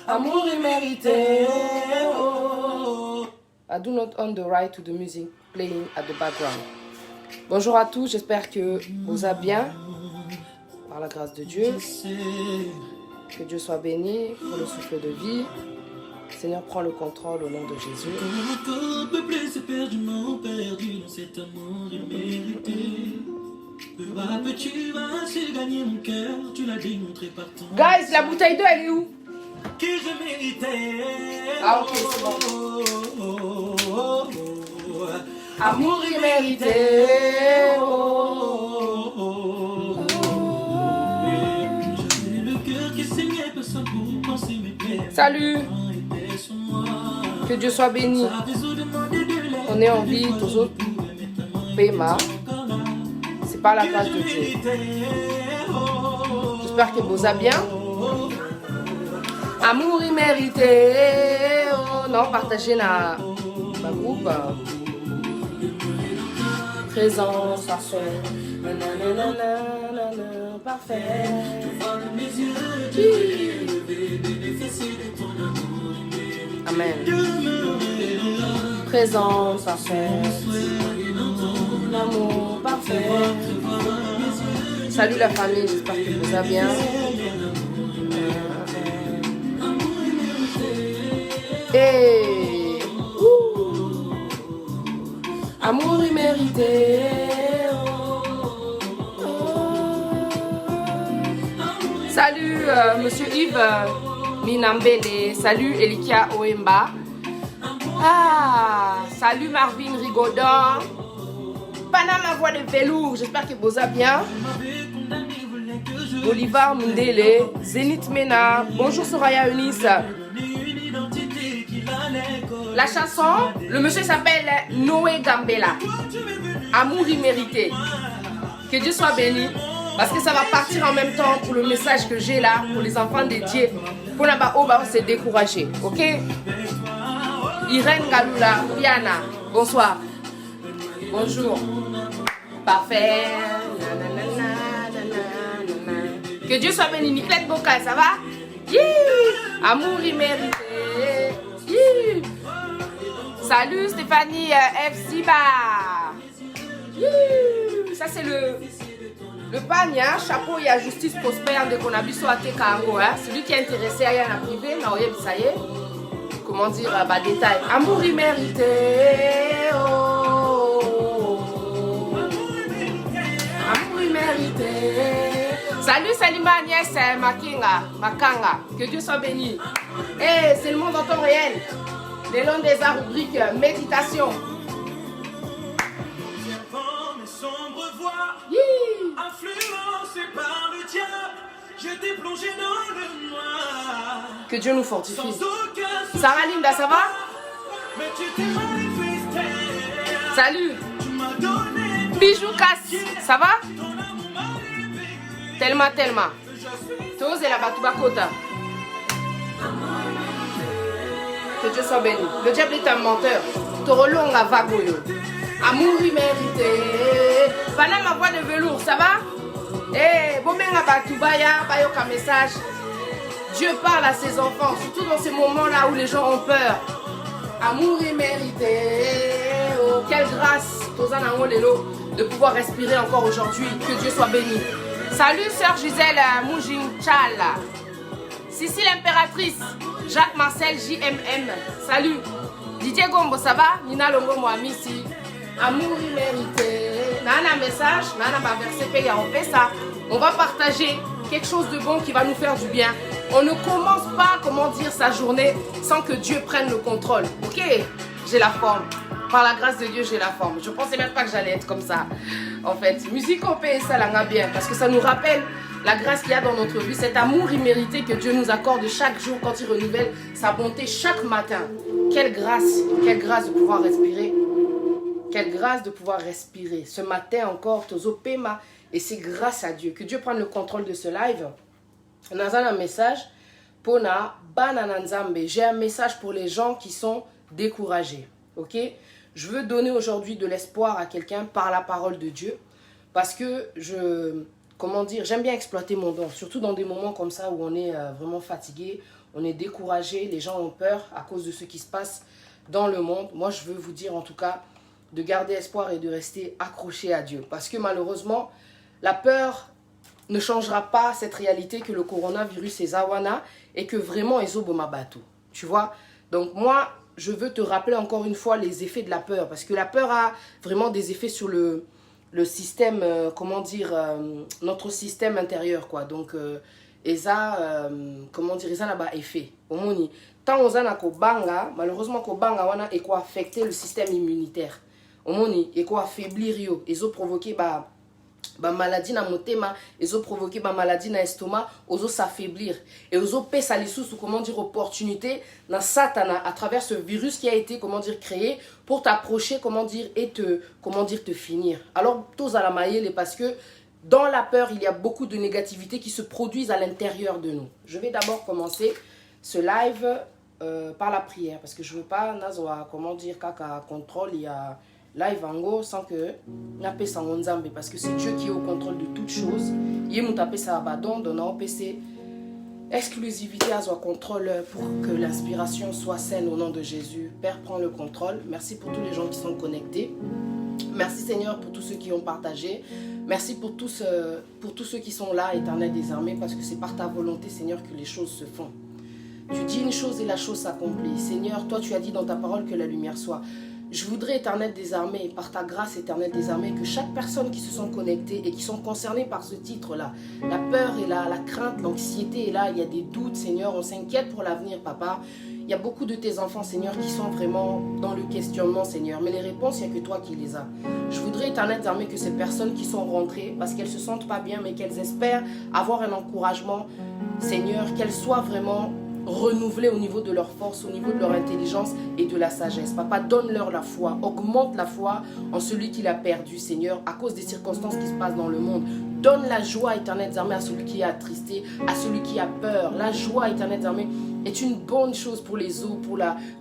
amour immérité. Oh. I do not own the right to the music playing at the background. Bonjour à tous, j'espère que vous allez bien, par la grâce de Dieu. Que Dieu soit béni pour le souffle de vie. Seigneur, prends le contrôle au nom de Jésus. Encore peuplé, c'est perdument perdu dans cet amour immérité. Peu à peu tu vas essayer de gagner mon cœur, tu l'as démontré par ton. Guys, la bouteille d'eau, elle est où? Que je méritais. Ah ok, c'est bon. Amour immérité. J'avais le cœur qui saignait, personne pour penser mes plaies. Salut. Que Dieu soit béni. On est en vie, tous autres. Pema. C'est par la grâce de Dieu. J'espère que vous allez bien. Amour immérité. Oh non, partagez ma groupe. Présence parfaite. Parfait. Amen. Présence parfaite. L'amour parfait. Salut la famille, j'espère que vous allez bien. Et amour immérité. Salut Monsieur Yves Minambele. Salut Elikia Oemba. Ah, salut Marvin Rigaudon. Panama voix de velours, j'espère que vous allez bien. Bolivar Mundele, Zénith Mena. Bonjour Soraya Eunice. La chanson, le monsieur s'appelle Noé Gambela. Amour immérité. Que Dieu soit béni. Parce que ça va partir en même temps pour le message que j'ai là, pour les enfants dédiés. Pour la bas se décourager. Ok? Irène Galula, Rihanna. Bonsoir. Bonjour. Parfait. Que Dieu soit béni. Nicolette Bocal, ça va? Amour immérité. Salut Stéphanie F. Siba. Ça c'est le pagne, hein? Chapeau et à justice prospère de qu'on a vu sur la Tekango. Celui qui est intéressé à y aller en privé, ça y est. Comment dire, bah, détail. Amour immérité. Oh. Amour immérité. Salut Salima Agnès Makanga. Que Dieu soit béni. Hey, c'est le monde en temps réel. Les longs des arts rubrique méditation. Influencé par le diable, j'étais plongé dans le noir. Que Dieu nous fortifie. Sarah Linda, ça va? Mais tu t'es manifesté. Salut. Bijou Cass, ça va? Tellement. Tous et la Batubakota. Que Dieu soit béni. Le diable est un menteur. Torolonga Vagoyo. Amour immérité. Voilà ma voix de velours, ça va? Eh, Bomenga Batubaya, Bayoka message. Dieu parle à ses enfants, surtout dans ces moments-là où les gens ont peur. Amour immérité. Oh, quelle grâce, de pouvoir respirer encore aujourd'hui. Que Dieu soit béni. Salut, sœur Gisèle Moujinchal. Sissi l'impératrice. Jacques Marcel JMM. Salut. Didier Gombo, ça va? Nina Longo Moamissi. Amour immérité. Nana message, Nana va verser paye à ça. On va partager quelque chose de bon qui va nous faire du bien. On ne commence pas, comment dire, sa journée sans que Dieu prenne le contrôle. Ok? J'ai la forme. Par la grâce de Dieu, j'ai la forme. Je pensais même pas que j'allais être comme ça. En fait, musique au pays, ça l'a bien. Parce que ça nous rappelle la grâce qu'il y a dans notre vie. Cet amour immérité que Dieu nous accorde chaque jour quand il renouvelle sa bonté chaque matin. Quelle grâce de pouvoir respirer. Quelle grâce de pouvoir respirer. Ce matin encore, Tozo Pema. Et c'est grâce à Dieu. Que Dieu prenne le contrôle de ce live. On a un message pour Banananzambe. J'ai un message pour les gens qui sont découragés. Ok? Je veux donner aujourd'hui de l'espoir à quelqu'un par la parole de Dieu. Parce que j'aime bien exploiter mon don. Surtout dans des moments comme ça où on est vraiment fatigué. on est découragé, les gens ont peur à cause de ce qui se passe dans le monde. Moi, je veux vous dire en tout cas de garder espoir et de rester accroché à Dieu. Parce que malheureusement, la peur ne changera pas cette réalité que le coronavirus est zawana et que vraiment ils ont bateau. Tu vois? Donc moi, je veux te rappeler encore une fois les effets de la peur. Parce que la peur a vraiment des effets sur le système, comment dire, notre système intérieur, quoi. Donc, comment dire, ça n'a pas effet. Tant on a banga, malheureusement, banga wana et quoi affecter le système immunitaire. Et quoi affaiblir yo, et provoquer maladie na motema, ils ont provoqué maladie na estomac, ils ont s'affaiblir et ils ont pesa les sous comment dire opportunité na satana à travers ce virus qui a été comment dire créé pour t'approcher comment dire et te finir. Alors tous à la maille parce que dans la peur il y a beaucoup de négativité qui se produisent à l'intérieur de nous. Je vais d'abord commencer ce live par la prière parce que je veux pas nazoa comment dire kaka contrôle il y a live en gros sans que n'appelle ça Nzambe parce que c'est Dieu qui est au contrôle de toutes choses. Il nous tape ça abandon donnant PC exclusivité à son contrôle pour que l'inspiration soit saine au nom de Jésus. Père, prends le contrôle. Merci pour tous les gens qui sont connectés. Merci Seigneur pour tous ceux qui ont partagé. Merci pour tous ceux qui sont là, Éternel des armées, parce que c'est par ta volonté Seigneur que les choses se font. Tu dis une chose et la chose s'accomplit. Seigneur, toi tu as dit dans ta parole que la lumière soit. Je voudrais, Éternel des armées, par ta grâce, Éternel des armées, que chaque personne qui se sont connectées et qui sont concernées par ce titre-là, la peur est là, la crainte, l'anxiété est là, il y a des doutes, Seigneur, on s'inquiète pour l'avenir, Papa. Il y a beaucoup de tes enfants, Seigneur, qui sont vraiment dans le questionnement, Seigneur. Mais les réponses, il n'y a que toi qui les as. Je voudrais, Éternel des armées, que ces personnes qui sont rentrées, parce qu'elles ne se sentent pas bien, mais qu'elles espèrent avoir un encouragement, Seigneur, qu'elles soient vraiment renouveler au niveau de leur force, au niveau de leur intelligence et de la sagesse. Papa, donne-leur la foi, augmente la foi en celui qui l'a perdu, Seigneur, à cause des circonstances qui se passent dans le monde. Donne la joie, Éternel des armées, à celui qui est attristé, à celui qui a peur. La joie, Éternel des armées, est une bonne chose pour les os,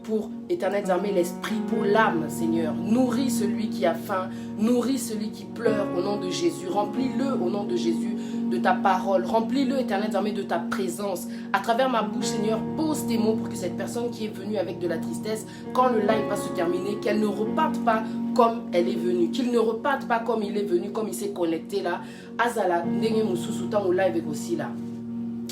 pour Éternel des armées, l'esprit, pour l'âme, Seigneur. Nourris celui qui a faim, nourris celui qui pleure au nom de Jésus. Remplis-le au nom de Jésus de ta parole. Remplis-le, Éternel des armées, de ta présence. À travers ma bouche, Seigneur, pose tes mots pour que cette personne qui est venue avec de la tristesse, quand le live va se terminer, qu'elle ne reparte pas comme elle est venue. Qu'il ne reparte pas comme il est venu, comme il s'est connecté là. Azala, ndenge mususuta au live aussi là.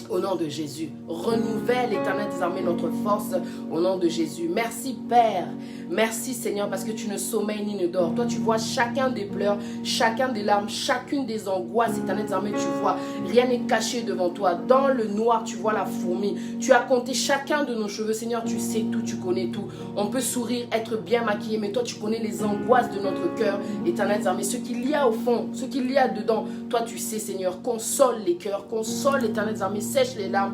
Au nom de Jésus, renouvelle, Éternel des armées, notre force au nom de Jésus. Merci Père, merci Seigneur, parce que tu ne sommeilles ni ne dors. Toi tu vois chacun des pleurs, chacun des larmes, chacune des angoisses, Éternel des armées, tu vois. Rien n'est caché devant toi. Dans le noir, tu vois la fourmi. Tu as compté chacun de nos cheveux, Seigneur, tu sais tout, tu connais tout. On peut sourire, être bien maquillé, mais toi tu connais les angoisses de notre cœur, Éternel des armées. Ce qu'il y a au fond, ce qu'il y a dedans, toi tu sais Seigneur. Console les cœurs, console, Éternel des armées, sèche les larmes.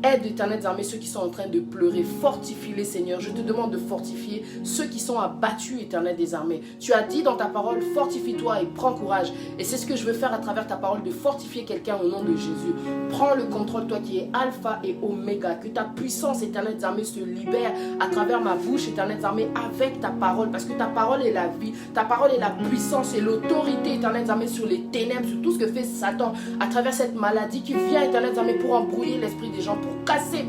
Aide, Éternel des armées, ceux qui sont en train de pleurer. Fortifie-les, Seigneur. Je te demande de fortifier ceux qui sont abattus, Éternel des armées. Tu as dit dans ta parole, fortifie-toi et prends courage. Et c'est ce que je veux faire à travers ta parole, de fortifier quelqu'un au nom de Jésus. Prends le contrôle, toi qui es Alpha et Oméga. Que ta puissance, Éternel des armées, se libère à travers ma bouche, Éternel des armées, avec ta parole. Parce que ta parole est la vie. Ta parole est la puissance et l'autorité, Éternel des armées, sur les ténèbres, sur tout ce que fait Satan. À travers cette maladie qui vient, Éternel des armées, pour embrouiller l'esprit des gens, pour casser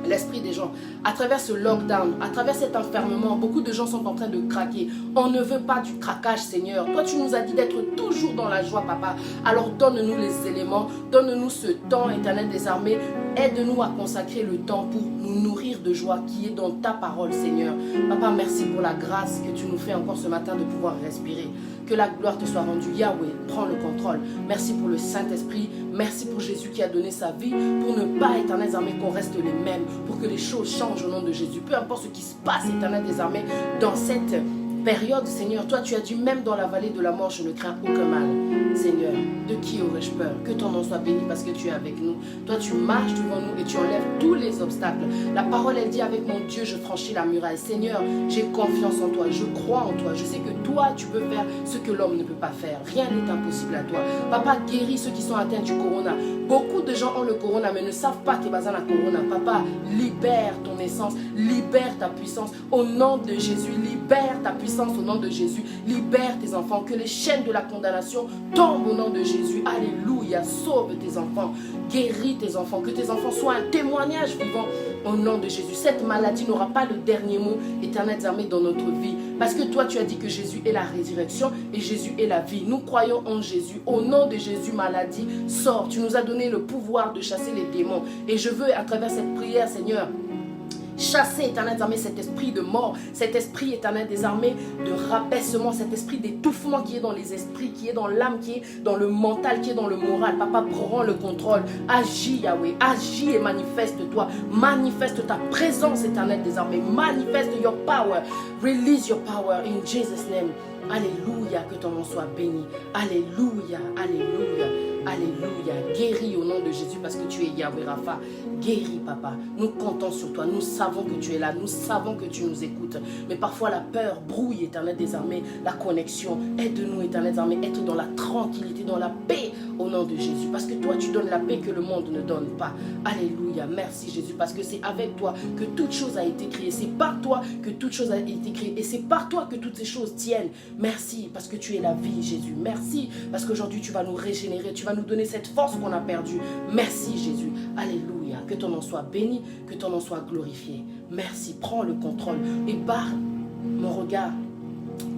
l'esprit des gens. À travers ce lockdown, à travers cet enfermement, beaucoup de gens sont en train de craquer. On ne veut pas du craquage, Seigneur. Toi, tu nous as dit d'être toujours dans la joie, Papa. Alors donne-nous les éléments, donne-nous ce temps, Éternel des armées. Aide-nous à consacrer le temps pour nous nourrir de joie qui est dans ta parole, Seigneur. Papa, merci pour la grâce que tu nous fais encore ce matin de pouvoir respirer. Que la gloire te soit rendue. Yahweh, prends le contrôle. Merci pour le Saint-Esprit. Merci pour Jésus qui a donné sa vie pour ne pas, Éternel des armées, qu'on reste les mêmes. Pour que les choses changent au nom de Jésus. Peu importe ce qui se passe, Éternel des armées, dans cette période, Seigneur, toi tu as dit même dans la vallée de la mort, je ne crains aucun mal. Seigneur, de qui aurais-je peur? Que ton nom soit béni parce que tu es avec nous. Toi tu marches devant nous et tu enlèves tous les obstacles. La parole elle dit avec mon Dieu je franchis la muraille. Seigneur, j'ai confiance en toi, je crois en toi. Je sais que toi tu peux faire ce que l'homme ne peut pas faire. Rien n'est impossible à toi. Papa, guéris ceux qui sont atteints du corona. Beaucoup de gens ont le corona mais ne savent pas qu'il y a un corona. Papa, libère ton essence, libère ta puissance au nom de Jésus. Libère ta puissance au nom de Jésus. Libère tes enfants. Que les chaînes de la condamnation tombent au nom de Jésus. Alléluia. Sauve tes enfants. Guéris tes enfants. Que tes enfants soient un témoignage vivant au nom de Jésus. Cette maladie n'aura pas le dernier mot, Éternel des armées, dans notre vie. Parce que toi, tu as dit que Jésus est la résurrection et Jésus est la vie. Nous croyons en Jésus. Au nom de Jésus, maladie, sors. Tu nous as donné le pouvoir de chasser les démons. Et je veux, à travers cette prière, Seigneur, chasser, Éternel des armées, cet esprit de mort, cet esprit, Éternel des armées, de rabaissement, cet esprit d'étouffement qui est dans les esprits, qui est dans l'âme, qui est dans le mental, qui est dans le moral. Papa, prends le contrôle. Agis, Yahweh. Agis et manifeste-toi. Manifeste ta présence, Éternel des armées. Manifeste your power. Release your power in Jesus' name. Alléluia, que ton nom soit béni. Alléluia, alléluia, alléluia. Guéris au nom de Jésus parce que tu es Yahweh Rapha. Guéris, papa. Nous comptons sur toi. Nous savons que tu es là. Nous savons que tu nous écoutes. Mais parfois la peur brouille, Éternel des armées, la connexion. Aide-nous, Éternel des armées, être dans la tranquillité, dans la paix au nom de Jésus. Parce que toi, tu donnes la paix que le monde ne donne pas. Alléluia. Merci Jésus. Parce que c'est avec toi que toute chose a été créée. C'est par toi que toute chose a été créée. Et c'est par toi que toutes ces choses tiennent. Merci parce que tu es la vie, Jésus. Merci parce qu'aujourd'hui tu vas nous régénérer. Tu vas nous donner cette force qu'on a perdue. Merci Jésus. Alléluia. Que ton nom soit béni, que ton nom soit glorifié. Merci. Prends le contrôle et barre mon regard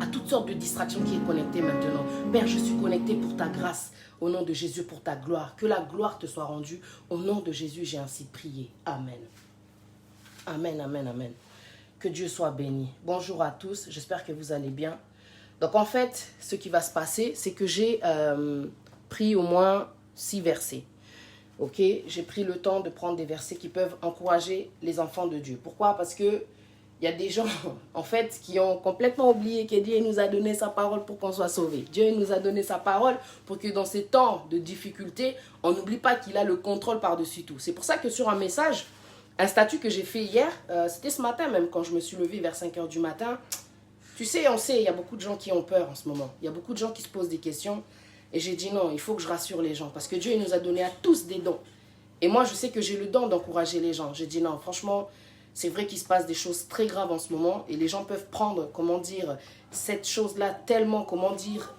à toutes sortes de distractions qui est connectée maintenant. Père, je suis connecté pour ta grâce. Au nom de Jésus, pour ta gloire. Que la gloire te soit rendue. Au nom de Jésus, j'ai ainsi prié. Amen. Amen, amen, amen. Que Dieu soit béni. Bonjour à tous. J'espère que vous allez bien. Donc en fait, ce qui va se passer, c'est que j'ai pris au moins 6 versets. Ok, j'ai pris le temps de prendre des versets qui peuvent encourager les enfants de Dieu. Pourquoi? Parce que il y a des gens, en fait, qui ont complètement oublié que Dieu nous a donné sa parole pour qu'on soit sauvés. Dieu nous a donné sa parole pour que dans ces temps de difficulté, on n'oublie pas qu'il a le contrôle par-dessus tout. C'est pour ça que sur un message, un statut que j'ai fait hier, c'était ce matin même, quand je me suis levée vers 5 h du matin. Tu sais, on sait, il y a beaucoup de gens qui ont peur en ce moment. Il y a beaucoup de gens qui se posent des questions. Et j'ai dit non, il faut que je rassure les gens. Parce que Dieu il nous a donné à tous des dons. Et moi, je sais que j'ai le don d'encourager les gens. J'ai dit non, franchement, c'est vrai qu'il se passe des choses très graves en ce moment. Et les gens peuvent prendre, comment dire, cette chose-là tellement, comment dire,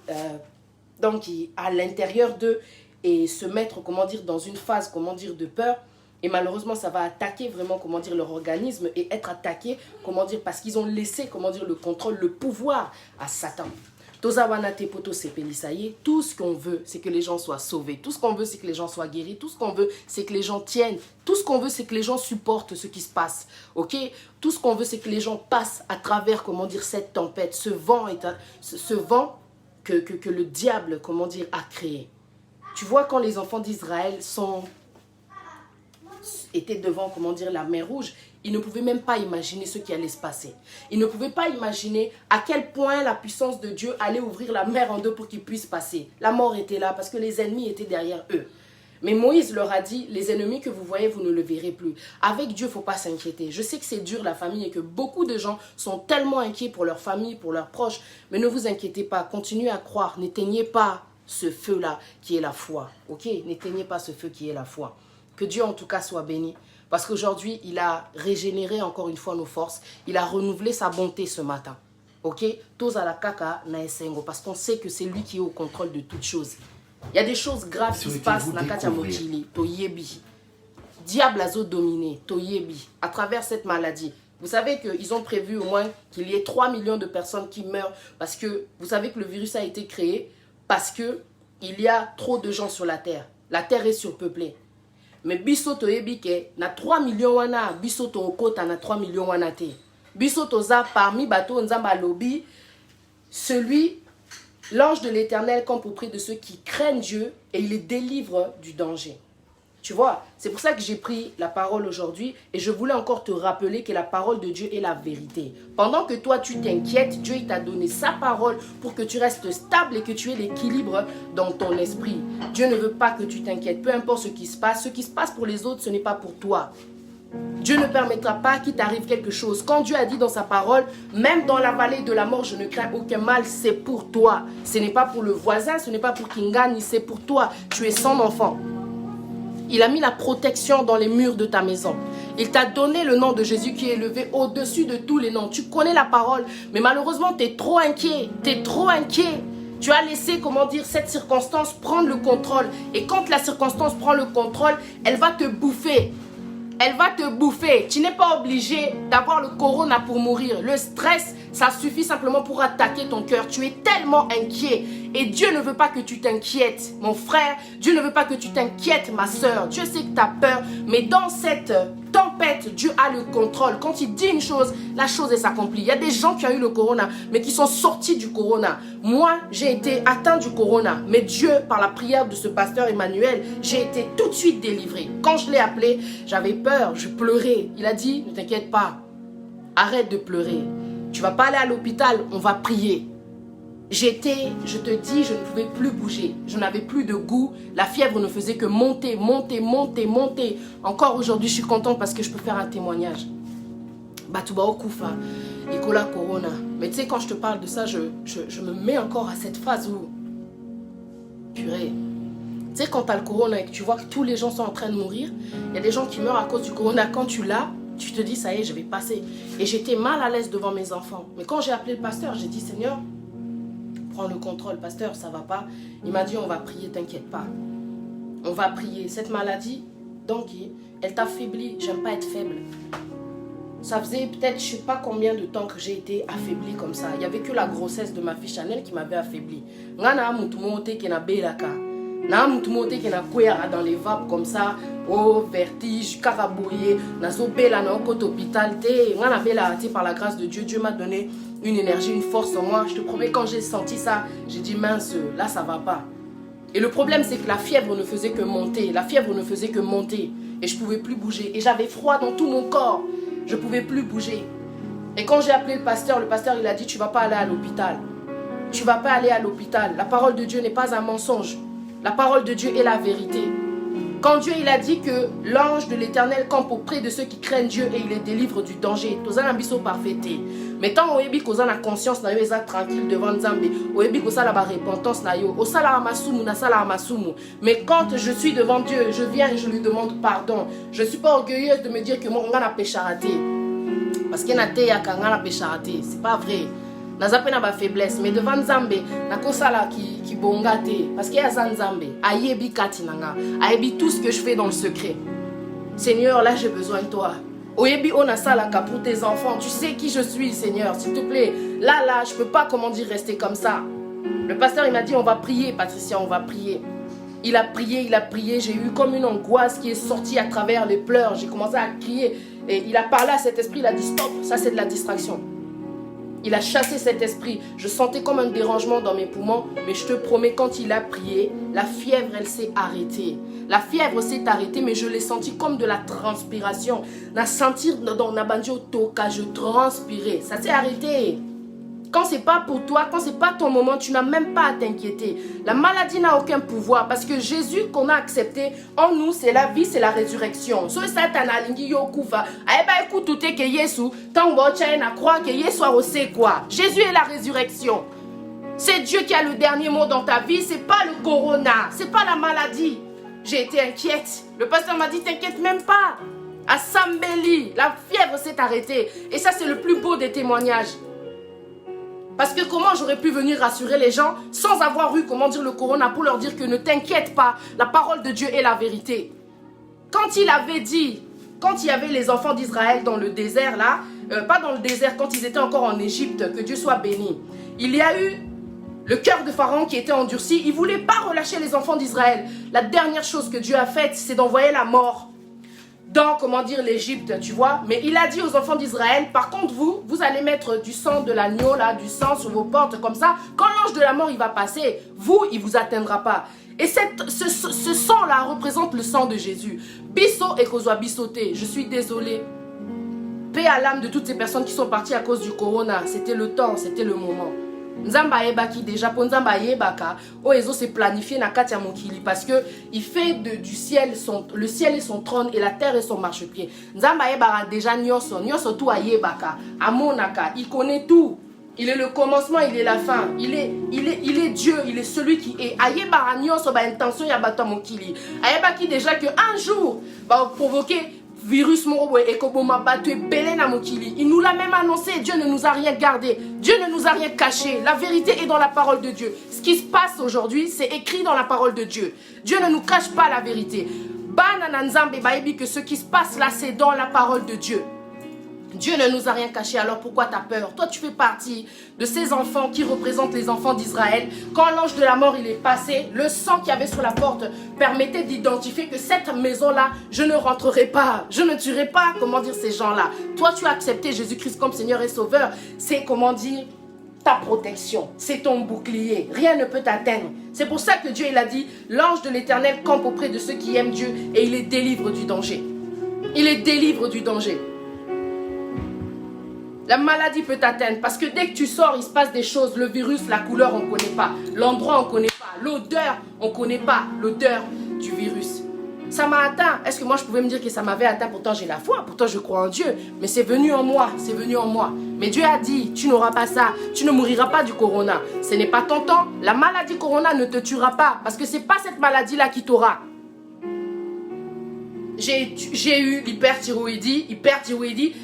donc à l'intérieur d'eux. Et se mettre, comment dire, dans une phase, comment dire, de peur. Et malheureusement, ça va attaquer vraiment, comment dire, leur organisme et être attaqué, comment dire, parce qu'ils ont laissé, comment dire, le contrôle, le pouvoir à Satan. Tout ce qu'on veut, c'est que les gens soient sauvés. Tout ce qu'on veut, c'est que les gens soient guéris. Tout ce qu'on veut, c'est que les gens tiennent. Tout ce qu'on veut, c'est que les gens supportent ce qui se passe. Ok? Tout ce qu'on veut, c'est que les gens passent à travers, comment dire, cette tempête, ce vent que le diable, comment dire, a créé. Tu vois, quand les enfants d'Israël étaient devant, comment dire, la mer Rouge, ils ne pouvaient même pas imaginer ce qui allait se passer. Ils ne pouvaient pas imaginer à quel point la puissance de Dieu allait ouvrir la mer en deux pour qu'ils puissent passer. La mort était là parce que les ennemis étaient derrière eux. Mais Moïse leur a dit, les ennemis que vous voyez, vous ne le verrez plus. Avec Dieu, il ne faut pas s'inquiéter. Je sais que c'est dur la famille et que beaucoup de gens sont tellement inquiets pour leur famille, pour leurs proches. Mais ne vous inquiétez pas, continuez à croire. N'éteignez pas ce feu-là qui est la foi. Ok? N'éteignez pas ce feu qui est la foi. Que Dieu en tout cas soit béni. Parce qu'aujourd'hui, il a régénéré encore une fois nos forces. Il a renouvelé sa bonté ce matin. Ok? Tous à la kaka na esengo. Parce qu'on sait que c'est lui qui est au contrôle de toutes choses. Il y a des choses graves qui se passent na katia mojili. Toyebi. Diable a dominé. Toyebi. À travers cette maladie. Vous savez qu'ils ont prévu au moins qu'il y ait 3 millions de personnes qui meurent. Parce que vous savez que le virus a été créé. Parce qu'il y a trop de gens sur la terre. La terre est surpeuplée. Mais biso toyebi ke na 3 millions wana biso to okota na 3 millions wana te. Biso toza parmi bato nzamba lobi celui l'ange de l'Éternel campe auprès de ceux qui craignent Dieu et il les délivre du danger. Tu vois, c'est pour ça que j'ai pris la parole aujourd'hui et je voulais encore te rappeler que la parole de Dieu est la vérité. Pendant que toi tu t'inquiètes, Dieu t'a donné sa parole pour que tu restes stable et que tu aies l'équilibre dans ton esprit. Dieu ne veut pas que tu t'inquiètes, peu importe ce qui se passe pour les autres, ce n'est pas pour toi. Dieu ne permettra pas qu'il t'arrive quelque chose. Quand Dieu a dit dans sa parole, même dans la vallée de la mort, je ne crains aucun mal, c'est pour toi. Ce n'est pas pour le voisin, ce n'est pas pour Kingani, c'est pour toi. Tu es son enfant. Il a mis la protection dans les murs de ta maison. Il t'a donné le nom de Jésus qui est élevé au-dessus de tous les noms. Tu connais la parole, mais malheureusement, tu es trop inquiet. Tu es trop inquiet. Tu as laissé, comment dire, cette circonstance prendre le contrôle. Et quand la circonstance prend le contrôle, elle va te bouffer. Elle va te bouffer. Tu n'es pas obligé d'avoir le corona pour mourir. Le stress, ça suffit simplement pour attaquer ton cœur. Tu es tellement inquiet. Et Dieu ne veut pas que tu t'inquiètes, mon frère. Dieu ne veut pas que tu t'inquiètes, ma soeur. Dieu sait que tu as peur. Mais dans cette tempête, Dieu a le contrôle. Quand il dit une chose, la chose s'accomplit. Il y a des gens qui ont eu le corona, mais qui sont sortis du corona. Moi, j'ai été atteint du corona. Mais Dieu, par la prière de ce pasteur Emmanuel, j'ai été tout de suite délivré. Quand je l'ai appelé, j'avais peur, je pleurais. Il a dit, ne t'inquiète pas, arrête de pleurer. Tu vas pas aller à l'hôpital, on va prier. J'étais, je te dis, je ne pouvais plus bouger. Je n'avais plus de goût. La fièvre ne faisait que monter, monter, monter, monter. Encore aujourd'hui, je suis contente parce que je peux faire un témoignage. Batouba Okufa, Nicolas Corona. Mais tu sais, quand je te parle de ça, je me mets encore à cette phase où... Purée. Tu sais, quand tu as le corona et que tu vois que tous les gens sont en train de mourir, il y a des gens qui meurent à cause du corona. Quand tu l'as, tu te dis, ça y est, je vais passer. Et j'étais mal à l'aise devant mes enfants. Mais quand j'ai appelé le pasteur, j'ai dit, Seigneur, prends le contrôle, pasteur, ça va pas. Il m'a dit, on va prier, t'inquiète pas. On va prier. Cette maladie, donc, elle t'affaiblit. J'aime pas être faible. Ça faisait peut-être, je sais pas combien de temps que j'ai été affaiblie comme ça. Il n'y avait que la grossesse de ma fille Chanel qui m'avait affaiblie. Ngana mutumote qui na belaka. Na mutumote qui na kwera dans les vapes comme ça. Oh, vertige, carabouillé. Nazo bela na okot hôpital. Ngana bela, par la grâce de Dieu, Dieu m'a donné une énergie, une force en moi. Je te promets, quand j'ai senti ça, j'ai dit mince, là ça va pas. Et le problème c'est que la fièvre ne faisait que monter. La fièvre ne faisait que monter. Et je pouvais plus bouger. Et j'avais froid dans tout mon corps. Je ne pouvais plus bouger. Et quand j'ai appelé le pasteur il a dit, tu ne vas pas aller à l'hôpital. Tu ne vas pas aller à l'hôpital. La parole de Dieu n'est pas un mensonge. La parole de Dieu est la vérité. Quand Dieu il a dit que l'ange de l'Éternel campe auprès de ceux qui craignent Dieu et il les délivre du danger. Toza na biso parfaité. Mais tant oyebi koza na conscience na yo eza tranquille devant Nzambe, oyebi koza la repentance na yo, osala masumu na sala masumu. Mais quand je suis devant Dieu, je viens et je lui demande pardon. Je suis pas orgueilleuse de me dire que moi on a péché raté. Parce que na te ya kanga na péché raté, c'est pas vrai. Nazape na ba faiblesse, mais devant Nzambe na kosala ki bongate parce que ya Nzambe ayebi kati nanga, ayebi tout ce que je fais dans le secret. Seigneur, là j'ai besoin de toi. Oyebi ona salaka pour tes enfants, tu sais qui je suis, Seigneur, s'il te plaît. Là je peux pas, comment dire, rester comme ça. Le pasteur il m'a dit on va prier, Patricia, on va prier. Il a prié, j'ai eu comme une angoisse qui est sortie à travers les pleurs. J'ai commencé à crier et il a parlé à cet esprit, il a dit stop, ça c'est de la distraction. Il a chassé cet esprit. Je sentais comme un dérangement dans mes poumons. Mais je te promets, quand il a prié, la fièvre, elle s'est arrêtée. La fièvre s'est arrêtée, mais je l'ai senti comme de la transpiration. Na sentir dans na banjo toka, je transpirais. Ça s'est arrêté. Quand c'est pas pour toi, quand c'est pas ton moment, tu n'as même pas à t'inquiéter. La maladie n'a aucun pouvoir parce que Jésus qu'on a accepté en nous, c'est la vie, c'est la résurrection. So satana lingi yo kufa, aeba écoute que Yesu, tango na croit que Yesu a osé quoi. Jésus est la résurrection. C'est Dieu qui a le dernier mot dans ta vie, c'est pas le corona, c'est pas la maladie. J'ai été inquiète. Le pasteur m'a dit t'inquiète même pas. À Sambeli, la fièvre s'est arrêtée et ça c'est le plus beau des témoignages. Parce que comment j'aurais pu venir rassurer les gens sans avoir eu, comment dire, le corona pour leur dire que ne t'inquiète pas, la parole de Dieu est la vérité. Quand il avait dit, quand il y avait les enfants d'Israël dans le désert là, pas dans le désert, quand ils étaient encore en Égypte, que Dieu soit béni, il y a eu le cœur de Pharaon qui était endurci, il ne voulait pas relâcher les enfants d'Israël. La dernière chose que Dieu a faite, c'est d'envoyer la mort dans, comment dire, l'Égypte, tu vois. Mais il a dit aux enfants d'Israël, par contre vous allez mettre du sang de l'agneau, là, du sang sur vos portes, comme ça. Quand l'ange de la mort, il va passer, vous, il ne vous atteindra pas. Et ce sang-là représente le sang de Jésus. Bisso et Kozwa Bissoté, je suis désolée. Paix à l'âme de toutes ces personnes qui sont parties à cause du corona. C'était le temps, c'était le moment. Nzamba yebaki déjà pour Nzamba yebaka Oezo s'est planifié na katia mokili parce que il fait du ciel le ciel est son trône et la terre est son marchepied. Nzamba yebaka déjà nyonso tout ayebaka amonaka, il connaît tout. Il est le commencement, il est la fin. Il est Dieu, il est celui qui est. Ayeba nyonso ba intention ya bato mokili. Ayeba qui déjà que un jour va provoquer virus moro et koboma bato ebele na mokili. Il nous l'a même annoncé, Dieu ne nous a rien gardé. Dieu ne nous a rien caché. La vérité est dans la parole de Dieu. Ce qui se passe aujourd'hui, c'est écrit dans la parole de Dieu. Dieu ne nous cache pas la vérité. Bana nzambe baebi que ce qui se passe là, c'est dans la parole de Dieu. Dieu ne nous a rien caché, alors pourquoi tu as peur? Toi, tu fais partie de ces enfants qui représentent les enfants d'Israël. Quand l'ange de la mort il est passé, le sang qu'il y avait sur la porte permettait d'identifier que cette maison-là, je ne rentrerai pas, je ne tuerai pas, comment dire, ces gens-là. Toi, tu as accepté Jésus-Christ comme Seigneur et Sauveur. C'est, comment dire, ta protection, c'est ton bouclier. Rien ne peut t'atteindre. C'est pour ça que Dieu, il a dit, l'ange de l'Éternel campe auprès de ceux qui aiment Dieu et il les délivre du danger. Il les délivre du danger. La maladie peut t'atteindre parce que dès que tu sors, il se passe des choses. Le virus, la couleur, on ne connaît pas. L'endroit, on ne connaît pas. L'odeur, on ne connaît pas. L'odeur du virus. Ça m'a atteint. Est-ce que moi, je pouvais me dire que ça m'avait atteint? Pourtant, j'ai la foi. Pourtant, je crois en Dieu. Mais c'est venu en moi. C'est venu en moi. Mais Dieu a dit, tu n'auras pas ça. Tu ne mouriras pas du corona. Ce n'est pas ton temps. La maladie corona ne te tuera pas. Parce que ce n'est pas cette maladie-là qui t'aura. J'ai eu l'hyperthyroïdie,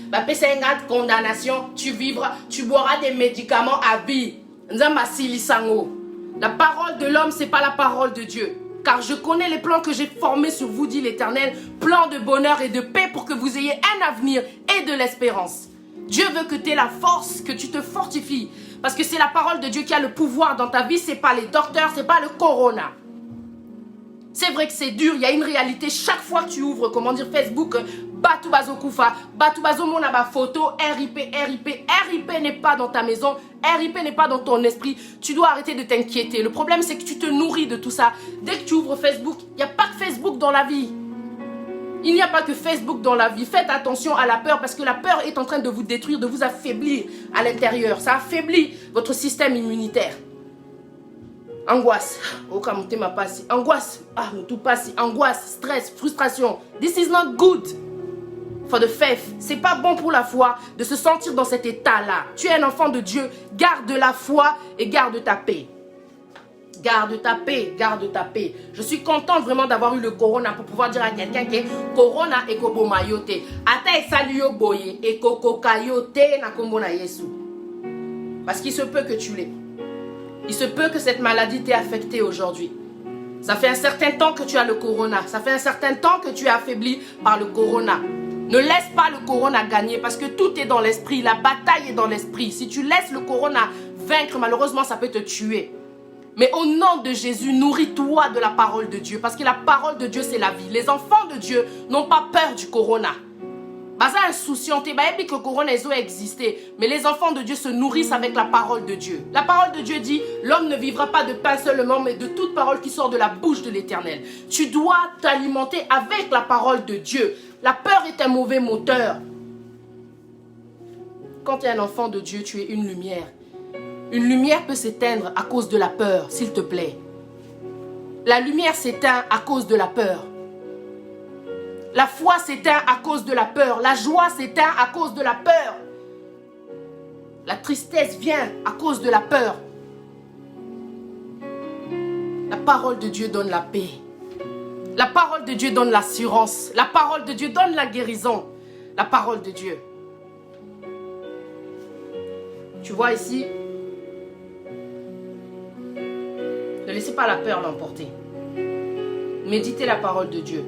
bah, c'est une grande condamnation, tu vivras, tu boiras des médicaments à vie. La parole de l'homme, c'est pas la parole de Dieu. Car je connais les plans que j'ai formés sur vous, dit l'Éternel, plans de bonheur et de paix pour que vous ayez un avenir et de l'espérance. Dieu veut que tu aies la force, que tu te fortifies. Parce que c'est la parole de Dieu qui a le pouvoir dans ta vie, c'est pas les docteurs, c'est pas le corona. C'est vrai que c'est dur, il y a une réalité. Chaque fois que tu ouvres, comment dire, Facebook, Batou Bazo Koufa, Batou Bazo Monaba photo, RIP n'est pas dans ta maison, RIP n'est pas dans ton esprit. Tu dois arrêter de t'inquiéter. Le problème, c'est que tu te nourris de tout ça. Dès que tu ouvres Facebook, il n'y a pas que Facebook dans la vie. Il n'y a pas que Facebook dans la vie. Faites attention à la peur parce que la peur est en train de vous détruire, de vous affaiblir à l'intérieur. Ça affaiblit votre système immunitaire. Angoisse, angoisse, angoisse, stress, frustration. This is not good for the faith. C'est pas bon pour la foi de se sentir dans cet état-là. Tu es un enfant de Dieu, garde la foi et garde ta paix. Garde ta paix, garde ta paix. Je suis contente vraiment d'avoir eu le corona pour pouvoir dire à quelqu'un que corona et kobomayote. Ata e saluyo boye et kokokayote na kombona Yesu. Parce qu'il se peut que tu l'aies. Il se peut que cette maladie t'ait affecté aujourd'hui. Ça fait un certain temps que tu as le corona. Ça fait un certain temps que tu es affaibli par le corona. Ne laisse pas le corona gagner parce que tout est dans l'esprit. La bataille est dans l'esprit. Si tu laisses le corona vaincre, malheureusement, ça peut te tuer. Mais au nom de Jésus, nourris-toi de la parole de Dieu. Parce que la parole de Dieu, c'est la vie. Les enfants de Dieu n'ont pas peur du corona. Baza insouciant, que le corona a existé. Mais les enfants de Dieu se nourrissent avec la parole de Dieu. La parole de Dieu dit, l'homme ne vivra pas de pain seulement, mais de toute parole qui sort de la bouche de l'Éternel. Tu dois t'alimenter avec la parole de Dieu. La peur est un mauvais moteur. Quand tu es un enfant de Dieu, tu es une lumière. Une lumière peut s'éteindre à cause de la peur, s'il te plaît. La lumière s'éteint à cause de la peur. La foi s'éteint à cause de la peur. La joie s'éteint à cause de la peur. La tristesse vient à cause de la peur. La parole de Dieu donne la paix. La parole de Dieu donne l'assurance. La parole de Dieu donne la guérison. La parole de Dieu. Tu vois ici, ne laissez pas la peur l'emporter. Méditez la parole de Dieu.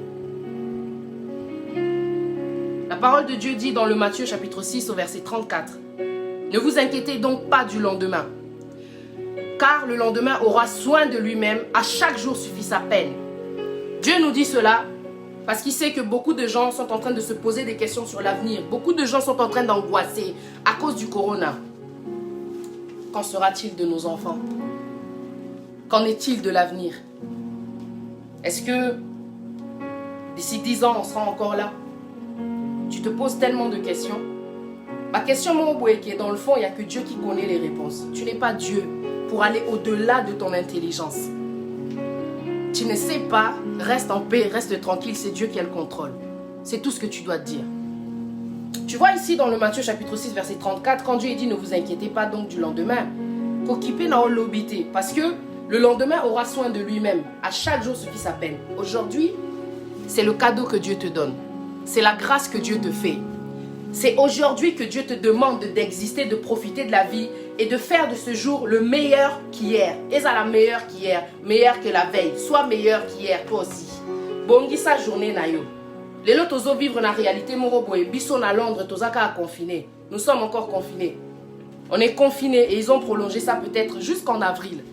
La parole de Dieu dit dans le Matthieu chapitre 6 au verset 34. Ne vous inquiétez donc pas du lendemain, car le lendemain aura soin de lui-même, à chaque jour suffit sa peine. Dieu nous dit cela parce qu'il sait que beaucoup de gens sont en train de se poser des questions sur l'avenir. Beaucoup de gens sont en train d'angoisser à cause du corona. Qu'en sera-t-il de nos enfants? Qu'en est-il de l'avenir? Est-ce que d'ici 10 ans, on sera encore là? Tu te poses tellement de questions. Ma question, mon boy, qui est dans le fond, il n'y a que Dieu qui connaît les réponses. Tu n'es pas Dieu pour aller au-delà de ton intelligence. Tu ne sais pas, reste en paix, reste tranquille, c'est Dieu qui a le contrôle. C'est tout ce que tu dois te dire. Tu vois ici dans le Matthieu chapitre 6 verset 34, quand Dieu dit ne vous inquiétez pas donc du lendemain, qu'occupé n'a l'obité, parce que le lendemain aura soin de lui-même. À chaque jour suffit sa peine. Aujourd'hui, c'est le cadeau que Dieu te donne. C'est la grâce que Dieu te fait. C'est aujourd'hui que Dieu te demande d'exister, de profiter de la vie et de faire de ce jour le meilleur qu'hier. Et ça la meilleure qu'hier, meilleur que la veille. Sois meilleur qu'hier, toi aussi. Bongi sa journée na yo. Les lots tozo vivre na réalité moroboé. Bisso na Londres, tozaka confiné. Nous sommes encore confinés. On est confinés et ils ont prolongé ça peut-être jusqu'en avril.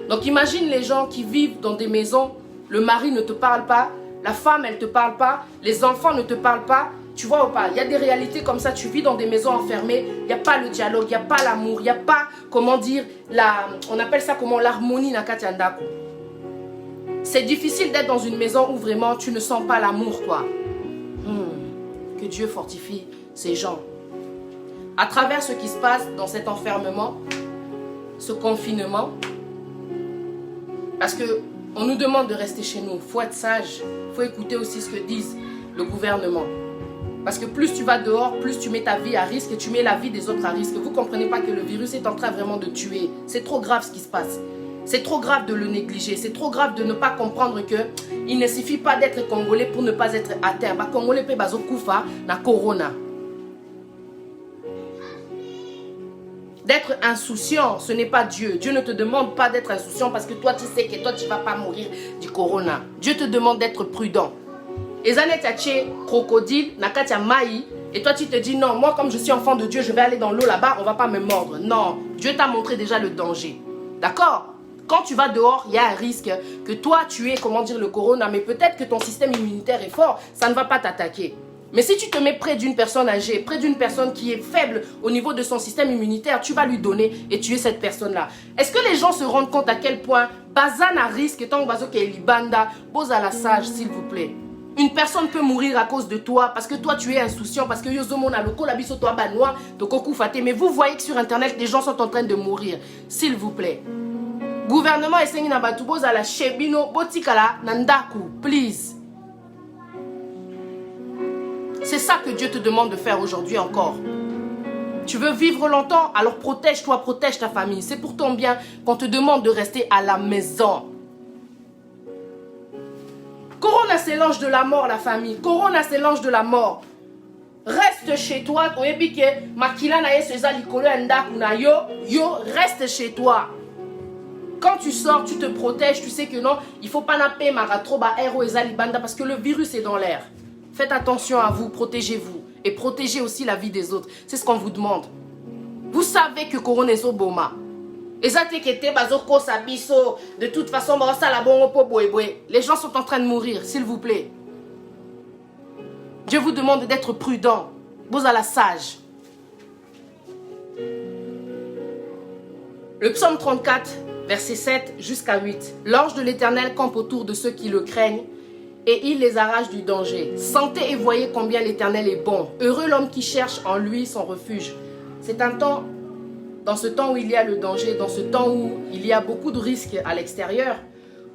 Donc imagine les gens qui vivent dans des maisons, le mari ne te parle pas, la femme elle ne te parle pas, les enfants ne te parlent pas. Tu vois ou pas? Il y a des réalités comme ça, tu vis dans des maisons enfermées, il n'y a pas le dialogue, il n'y a pas l'amour, il n'y a pas, comment dire, on appelle ça comment, l'harmonie na katiandako. C'est difficile d'être dans une maison où vraiment tu ne sens pas l'amour, quoi. Que Dieu fortifie ces gens. À travers ce qui se passe dans cet enfermement, ce confinement, parce qu'on nous demande de rester chez nous, il faut être sage, il faut écouter aussi ce que disent le gouvernement. Parce que plus tu vas dehors, plus tu mets ta vie à risque et tu mets la vie des autres à risque. Vous ne comprenez pas que le virus est en train vraiment de tuer. C'est trop grave ce qui se passe. C'est trop grave de le négliger. C'est trop grave de ne pas comprendre qu'il ne suffit pas d'être congolais pour ne pas être atteint. Bah, congolais peut bazo kufa na corona. D'être insouciant, ce n'est pas Dieu. Dieu ne te demande pas d'être insouciant parce que toi tu sais que toi tu ne vas pas mourir du corona. Dieu te demande d'être prudent. Et Zanet crocodile, nakatia maï, et toi tu te dis non, moi comme je suis enfant de Dieu, je vais aller dans l'eau là-bas, on ne va pas me mordre. Non, Dieu t'a montré déjà le danger. D'accord? Quand tu vas dehors, il y a un risque que toi tu aies, comment dire, le corona, mais peut-être que ton système immunitaire est fort, ça ne va pas t'attaquer. Mais si tu te mets près d'une personne âgée, près d'une personne qui est faible au niveau de son système immunitaire, tu vas lui donner et tuer cette personne-là. Est-ce que les gens se rendent compte à quel point Bazan a risque, tant que est libanda, pose à la sage, s'il vous plaît. Une personne peut mourir à cause de toi parce que toi tu es insouciant, parce que yozomona loko la biso toi banois de koku faté. Mais vous voyez que sur internet les gens sont en train de mourir. S'il vous plaît. Gouvernement esengi na batu boza la chebino botikala nandaku, please. C'est ça que Dieu te demande de faire aujourd'hui encore. Tu veux vivre longtemps, alors protège-toi, protège ta famille. C'est pour ton bien qu'on te demande de rester à la maison. Corona, c'est l'ange de la mort, la famille. Corona, c'est l'ange de la mort. Reste chez toi. Reste chez toi. Quand tu sors, tu te protèges. Tu sais que non, il ne faut pas napper maratroba aéro et zalibanda parce que le virus est dans l'air. Faites attention à vous, protégez-vous. Et protégez aussi la vie des autres. C'est ce qu'on vous demande. Vous savez que Corona est au boma. De toute façon, les gens sont en train de mourir, s'il vous plaît. Dieu vous demande d'être prudent. Vous à la sage. Le psaume 34, verset 7 jusqu'à 8. L'ange de l'Éternel campe autour de ceux qui le craignent et il les arrache du danger. Sentez et voyez combien l'Éternel est bon. Heureux l'homme qui cherche en lui son refuge. C'est un temps. Dans ce temps où il y a le danger, dans ce temps où il y a beaucoup de risques à l'extérieur,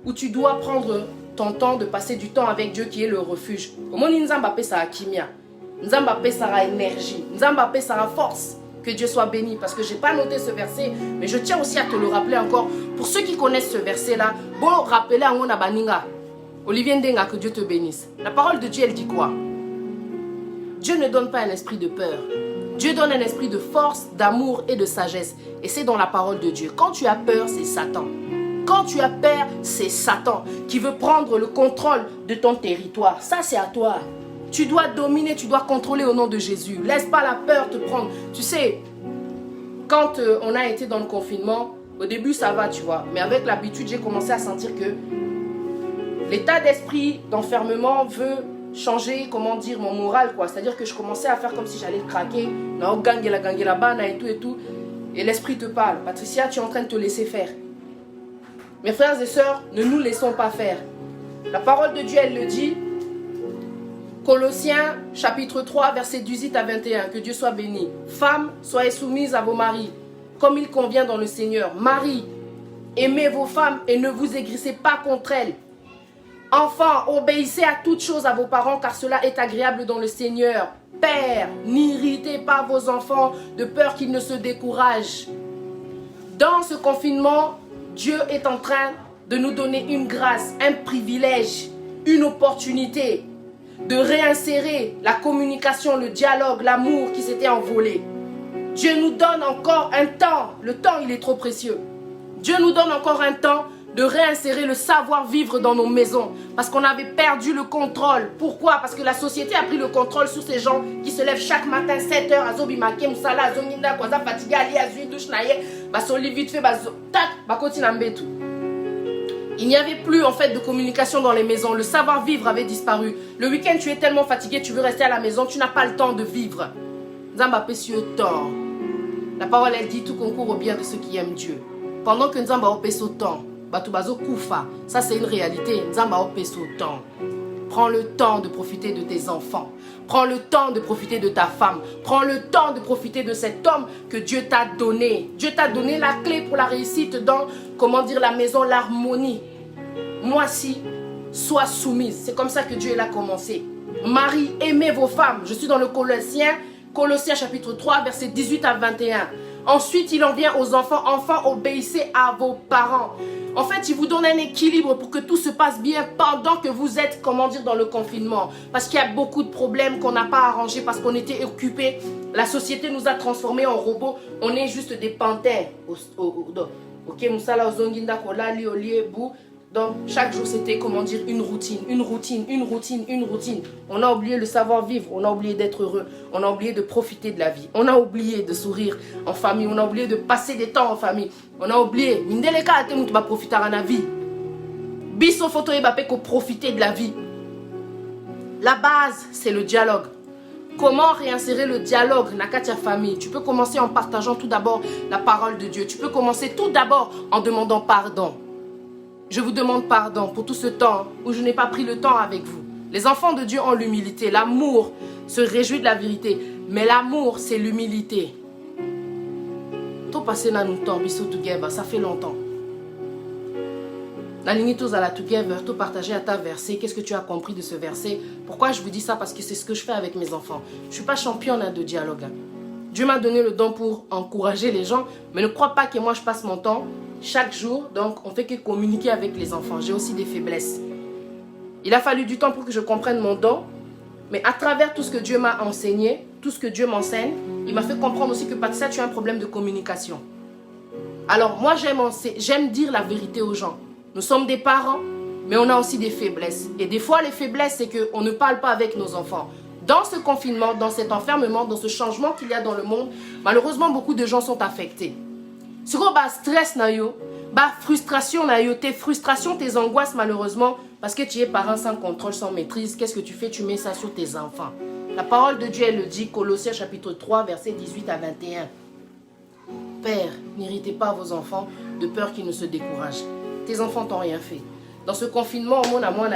où tu dois prendre ton temps de passer du temps avec Dieu qui est le refuge. Nzamba pe sa kimia, Nzamba pe sa énergie, Nzamba pe sa force. Que Dieu soit béni, parce que je n'ai pas noté ce verset, mais je tiens aussi à te le rappeler encore. Pour ceux qui connaissent ce verset-là, bon, rappelez à Ngona Baninga, Olivier Ndenga, que Dieu te bénisse. La parole de Dieu, elle dit quoi? Dieu ne donne pas un esprit de peur. Dieu donne un esprit de force, d'amour et de sagesse. Et c'est dans la parole de Dieu. Quand tu as peur, c'est Satan. Quand tu as peur, c'est Satan qui veut prendre le contrôle de ton territoire. Ça, c'est à toi. Tu dois dominer, tu dois contrôler au nom de Jésus. Laisse pas la peur te prendre. Tu sais, quand on a été dans le confinement, au début, ça va, tu vois. Mais avec l'habitude, j'ai commencé à sentir que l'état d'esprit d'enfermement veut changer, comment dire, mon moral, quoi. C'est-à-dire que je commençais à faire comme si j'allais craquer. Et tout. Et l'esprit te parle. Patricia, tu es en train de te laisser faire. Mes frères et sœurs, ne nous laissons pas faire. La parole de Dieu, elle le dit. Colossiens, chapitre 3, verset 18 à 21. Que Dieu soit béni. Femmes, soyez soumises à vos maris, comme il convient dans le Seigneur. Maris, aimez vos femmes et ne vous aigrissez pas contre elles. Enfants, obéissez à toutes choses à vos parents, car cela est agréable dans le Seigneur. Père, n'irritez pas vos enfants de peur qu'ils ne se découragent. Dans ce confinement, Dieu est en train de nous donner une grâce, un privilège, une opportunité de réinsérer la communication, le dialogue, l'amour qui s'était envolé. Dieu nous donne encore un temps. Le temps, il est trop précieux. Dieu nous donne encore un temps de réinsérer le savoir-vivre dans nos maisons. Parce qu'on avait perdu le contrôle. Pourquoi? Parce que la société a pris le contrôle sur ces gens qui se lèvent chaque matin 7 heures. Azobimake, Moussala, Azonginda, Kwaza, Fatiga, Ali, Azui, Douche, Naye, Basoli, vite fait, Tac, Bakoti, Nambetu. Il n'y avait plus en fait de communication dans les maisons. Le savoir-vivre avait disparu. Le week-end, tu es tellement fatigué, tu veux rester à la maison, tu n'as pas le temps de vivre. Nzamba Pessieu tort. La parole, elle dit tout concourt au bien de ceux qui aiment Dieu. Pendant que Nzamba Opesso temps, Batubazo Koufa, ça c'est une réalité. Nzamba Opesso temps. Prends le temps de profiter de tes enfants. Prends le temps de profiter de ta femme. Prends le temps de profiter de cet homme que Dieu t'a donné. Dieu t'a donné la clé pour la réussite dans, comment dire, la maison, l'harmonie. Moi si, sois soumise. C'est comme ça que Dieu l'a commencé. Marie, aimez vos femmes. Je suis dans le Colossiens chapitre 3, versets 18 à 21. Ensuite, il en vient aux enfants. Enfants, obéissez à vos parents. En fait, il vous donne un équilibre pour que tout se passe bien pendant que vous êtes, comment dire, dans le confinement. Parce qu'il y a beaucoup de problèmes qu'on n'a pas arrangés parce qu'on était occupés. La société nous a transformés en robots. On est juste des panthères. Ok, Moussala, Ozonginda, Kolali, Oliebou. Donc, chaque jour, c'était, comment dire, une routine. On a oublié le savoir-vivre, on a oublié d'être heureux, on a oublié de profiter de la vie, on a oublié de sourire en famille, on a oublié de passer des temps en famille, on a oublié, Mindeleka a été profiter de la vie. Biso photo et bapé profiter de la vie. La base, c'est le dialogue. Comment réinsérer le dialogue dans ta famille? Tu peux commencer en partageant tout d'abord la parole de Dieu. Tu peux commencer tout d'abord en demandant pardon. Je vous demande pardon pour tout ce temps où je n'ai pas pris le temps avec vous. Les enfants de Dieu ont l'humilité. L'amour se réjouit de la vérité. Mais l'amour, c'est l'humilité. Tout passé dans nous temps, biso together, ça fait longtemps. La ligne tous à la together, tout partager à ta verset. Qu'est-ce que tu as compris de ce verset? Pourquoi je vous dis ça? Parce que c'est ce que je fais avec mes enfants. Je ne suis pas championne de dialogue. Dieu m'a donné le don pour encourager les gens. Mais ne crois pas que moi je passe mon temps chaque jour, donc on fait que communiquer avec les enfants. J'ai aussi des faiblesses. Il a fallu du temps pour que je comprenne mon don. Mais à travers tout ce que Dieu m'a enseigné, tout ce que Dieu m'enseigne, il m'a fait comprendre aussi que Patricia, tu as un problème de communication. Alors moi, j'aime dire la vérité aux gens. Nous sommes des parents, mais on a aussi des faiblesses. Et des fois, les faiblesses, c'est qu'on ne parle pas avec nos enfants. Dans ce confinement, dans cet enfermement, dans ce changement qu'il y a dans le monde, malheureusement, beaucoup de gens sont affectés. Ce gros stress, frustration, tes frustrations, tes angoisses, malheureusement, parce que tu es parent sans contrôle, sans maîtrise, qu'est-ce que tu fais? Tu mets ça sur tes enfants. La parole de Dieu, elle le dit, Colossiens chapitre 3, versets 18 à 21. Père, n'irritez pas vos enfants de peur qu'ils ne se découragent. Tes enfants t'ont rien fait. Dans ce confinement, mon amour,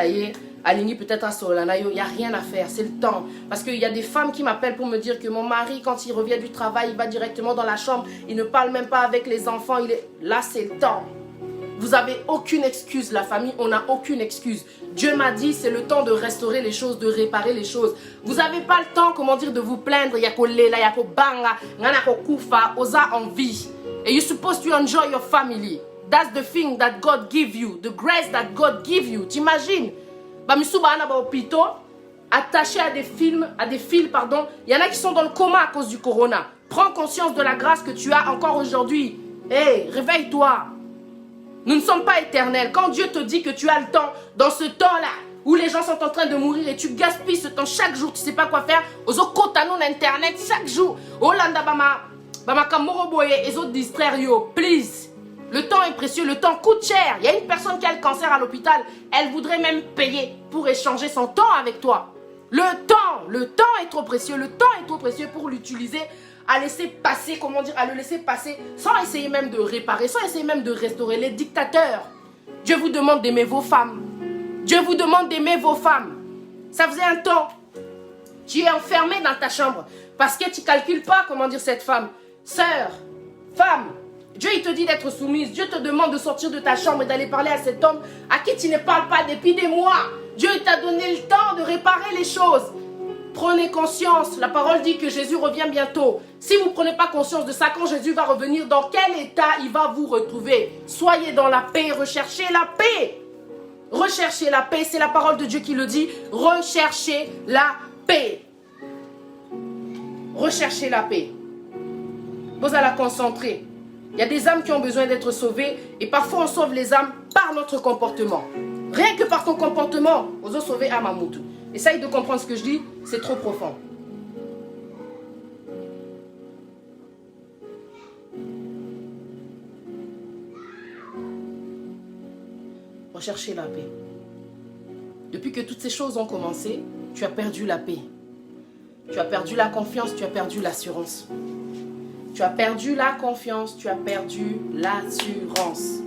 aligné peut-être à Solanayo, il n'y a rien à faire, c'est le temps. Parce qu'il y a des femmes qui m'appellent pour me dire que mon mari, quand il revient du travail, il va directement dans la chambre, il ne parle même pas avec les enfants, là c'est le temps. Vous n'avez aucune excuse, la famille, on n'a aucune excuse. Dieu m'a dit, c'est le temps de restaurer les choses, de réparer les choses. Vous n'avez pas le temps, comment dire, de vous plaindre, yako lela, yako banga, nganako kufa, osa envie. And you're supposed to enjoy your family. That's the thing that God give you, the grace that God give you. T'imagines? Attachés à des fils, pardon. Il y en a qui sont dans le coma à cause du corona. Prends conscience de la grâce que tu as encore aujourd'hui. Hey, réveille-toi. Nous ne sommes pas éternels. Quand Dieu te dit que tu as le temps, dans ce temps-là, où les gens sont en train de mourir et tu gaspilles ce temps chaque jour, tu ne sais pas quoi faire, aux autres internet chaque jour. Olanda bama kamoroboye et autres distraire yo, please. Le temps est précieux, le temps coûte cher. Il y a une personne qui a le cancer à l'hôpital, elle voudrait même payer pour échanger son temps avec toi. Le temps est trop précieux, pour l'utiliser, à laisser passer, à le laisser passer, sans essayer même de réparer, sans essayer même de restaurer. Les dictateurs, Dieu vous demande d'aimer vos femmes. Dieu vous demande d'aimer vos femmes. Ça faisait un temps, tu es enfermé dans ta chambre, parce que tu ne calcules pas, cette femme. Sœur, femme, Dieu, il te dit d'être soumise. Dieu te demande de sortir de ta chambre et d'aller parler à cet homme à qui tu ne parles pas depuis des mois. Dieu t'a donné le temps de réparer les choses. Prenez conscience. La parole dit que Jésus revient bientôt. Si vous ne prenez pas conscience de ça, quand Jésus va revenir, dans quel état il va vous retrouver? Soyez dans la paix, recherchez la paix. Recherchez la paix, c'est la parole de Dieu qui le dit. Recherchez la paix. Recherchez la paix. Vous allez la concentrer. Il y a des âmes qui ont besoin d'être sauvées et parfois on sauve les âmes par notre comportement. Rien que par ton comportement, on a sauvé Amamutu. Essaye de comprendre ce que je dis, c'est trop profond. Rechercher la paix. Depuis que toutes ces choses ont commencé, tu as perdu la paix. Tu as perdu la confiance, tu as perdu l'assurance. Tu as perdu la confiance, tu as perdu l'assurance.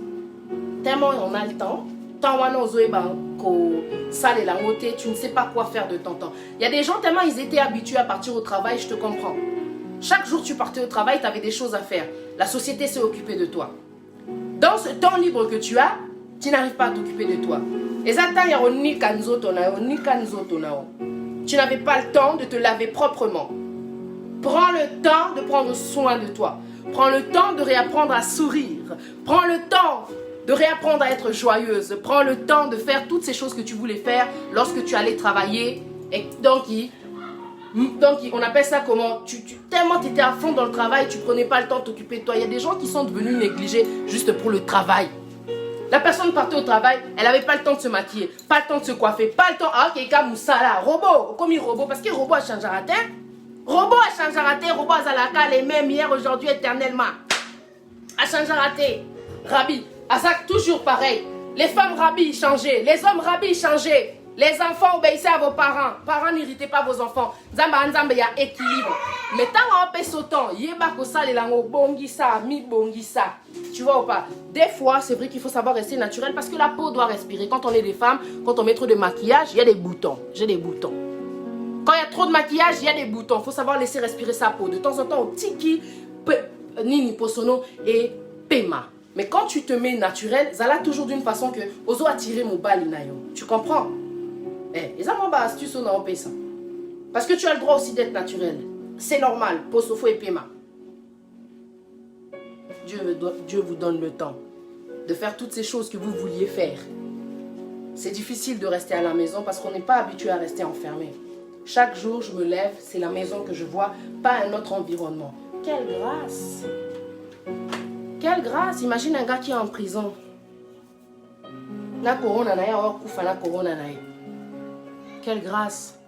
Tellement on a le temps, tu ne sais pas quoi faire de ton temps. Il y a des gens tellement ils étaient habitués à partir au travail, je te comprends. Chaque jour tu partais au travail, tu avais des choses à faire. La société s'est occupée de toi. Dans ce temps libre que tu as, tu n'arrives pas à t'occuper de toi. Tu n'avais pas le temps de te laver proprement. Prends le temps de prendre soin de toi. Prends le temps de réapprendre à sourire. Prends le temps de réapprendre à être joyeuse. Prends le temps de faire toutes ces choses que tu voulais faire lorsque tu allais travailler. Et donc on appelle ça comment? Tellement tu étais à fond dans le travail, tu ne prenais pas le temps de t'occuper de toi. Il y a des gens qui sont devenus négligés juste pour le travail. La personne partait au travail, elle n'avait pas le temps de se maquiller, pas le temps de se coiffer, pas le temps. Ah, quelqu'un moussala, robot, comme il robot, parce que robot a changé à terre. Robot a changé à terre, robot a zalaka, les mêmes hier, aujourd'hui, éternellement. A changé à terre. Rabbi, à ça toujours pareil. Les femmes rabbi changez, les hommes rabbi changez. Les enfants obéissez à vos parents. Parents n'irritez pas vos enfants. Zamba nzamba ya équilibre. Mais tant on paie sautant, yeba ko ça les lango bongisa, mi bongisa. Tu vois ou pas? Des fois, c'est vrai qu'il faut savoir rester naturel parce que la peau doit respirer. Quand on est des femmes, quand on met trop de maquillage, il y a des boutons. J'ai des boutons. Quand il y a trop de maquillage, il y a des boutons. Il faut savoir laisser respirer sa peau. De temps en temps, au tiki, nini posono et pema. Mais quand tu te mets naturel, ça a toujours d'une façon que oso attirer mon balinayo. Tu comprends? Les hommes ont pas astuce on a ça. Parce que tu as le droit aussi d'être naturel. C'est normal. Posofo et pema. Dieu vous donne le temps de faire toutes ces choses que vous vouliez faire. C'est difficile de rester à la maison parce qu'on n'est pas habitué à rester enfermé. Chaque jour, je me lève, c'est la maison que je vois, pas un autre environnement. Quelle grâce! Quelle grâce! Imagine un gars qui est en prison. Na corona na ya kufa na corona na ya. Quelle grâce!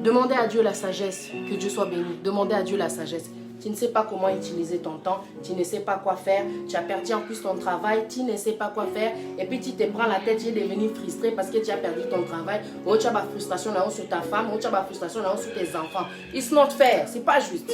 Demandez à Dieu la sagesse, que Dieu soit béni. Demandez à Dieu la sagesse. Tu ne sais pas comment utiliser ton temps, tu ne sais pas quoi faire, tu as perdu en plus ton travail, tu ne sais pas quoi faire, et puis tu te prends la tête, tu es devenu frustré parce que tu as perdu ton travail, ou tu as la frustration là sur ta femme, ou tu as la frustration là sur tes enfants. It's not fair, c'est pas juste.